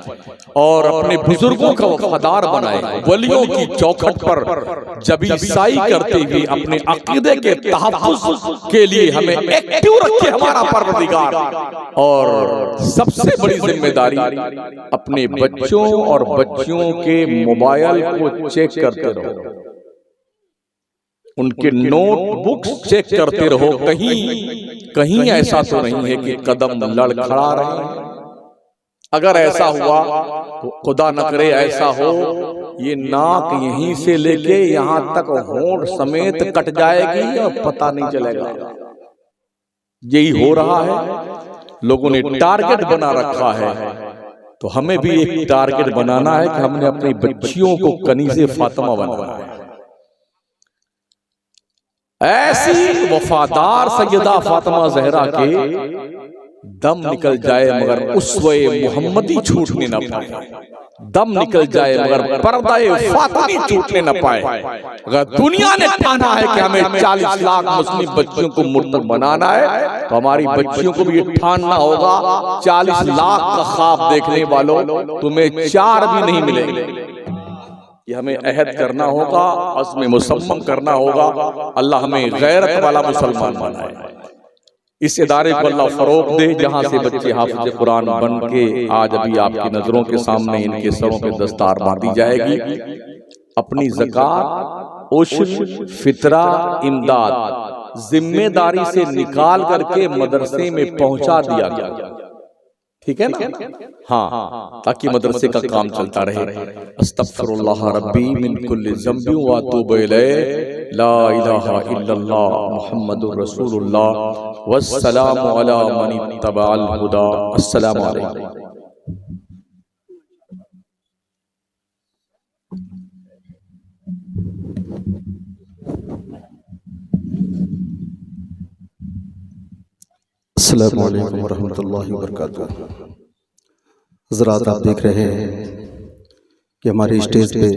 और अपने बुजुर्गों का वफादार बनाए। वलियों की चौखट पर जबी साई करते हुए अपने अकीदे के तहफ्फुज़ के लिए हमें एक्टिव रखे हमारा परवरदिगार। और सबसे बड़ी जिम्मेदारी अपने बच्चों और बच्चियों के मोबाइल को चेक करते रहो, उनके नोटबुक्स चेक करते रहो, कहीं ऐसा तो नहीं है कि कदम लड़खड़ा रहे हैं। अगर ऐसा हुआ तो खुदा न करे ऐसा हो, ये नाक यहीं से लेके यहां तक होंठ समेत कट जाएगी और पता नहीं चलेगा। यही हो रहा है, लोगों ने टारगेट बना रखा है। तो हमें भी एक टारगेट बनाना है कि हमने अपनी बच्चियों को कनीज़े फातिमा बनाना है। ऐसी वफादार सैयदा फातिमा ज़हरा के दम निकल जाए मगर उसवे मोहम्मदी छूटने न पाए, दम निकल जाए मगर पर्दाए फातिमी छूटने न पाए। अगर दुनिया ने ठाना है कि हमें 40 लाख मुस्लिम बच्चियों को मुर्तद बनाना है, तो हमारी बच्चियों को भी ये ठानना होगा 40 लाख का ख्वाब देखने वालों, तुम्हें 4 भी नहीं मिलेंगे। ये हमें अहद करना होगा, अज़्म मुसम्मम करना होगा। अल्लाह हमें गैरत वाला मुसलमान बनाए। इस इदारे को अल्लाह फरोग दे जहां से बच्चे हाफिज़ कुरान बन के आज अभी आपकी नजरों के सामने इनके सरों पे दस्तार बांधी जाएगी। अपनी ज़कात, उश्र, फितरा, इमदाद जिम्मेदारी से निकाल करके मदरसे में पहुंचा दिया गया, ठीक है ना? हाँ, ताकि मदरसे का काम चलता रहे। अस्तगफिरुल्लाह रब्बी मिन कुल्लि ज़ंबि व अतूबु इलैहि, ला इलाहा इल्लल्लाह मुहम्मदुर रसूलुल्लाह वस्सलामु अला मन इत्तबअल हुदा। अस्सलामु अलैकुम।
अस्सलामु अलैकुम वरहमतुल्लाहि वबरकातुहू। हज़रात आप देख रहे हैं कि हमारे स्टेज पे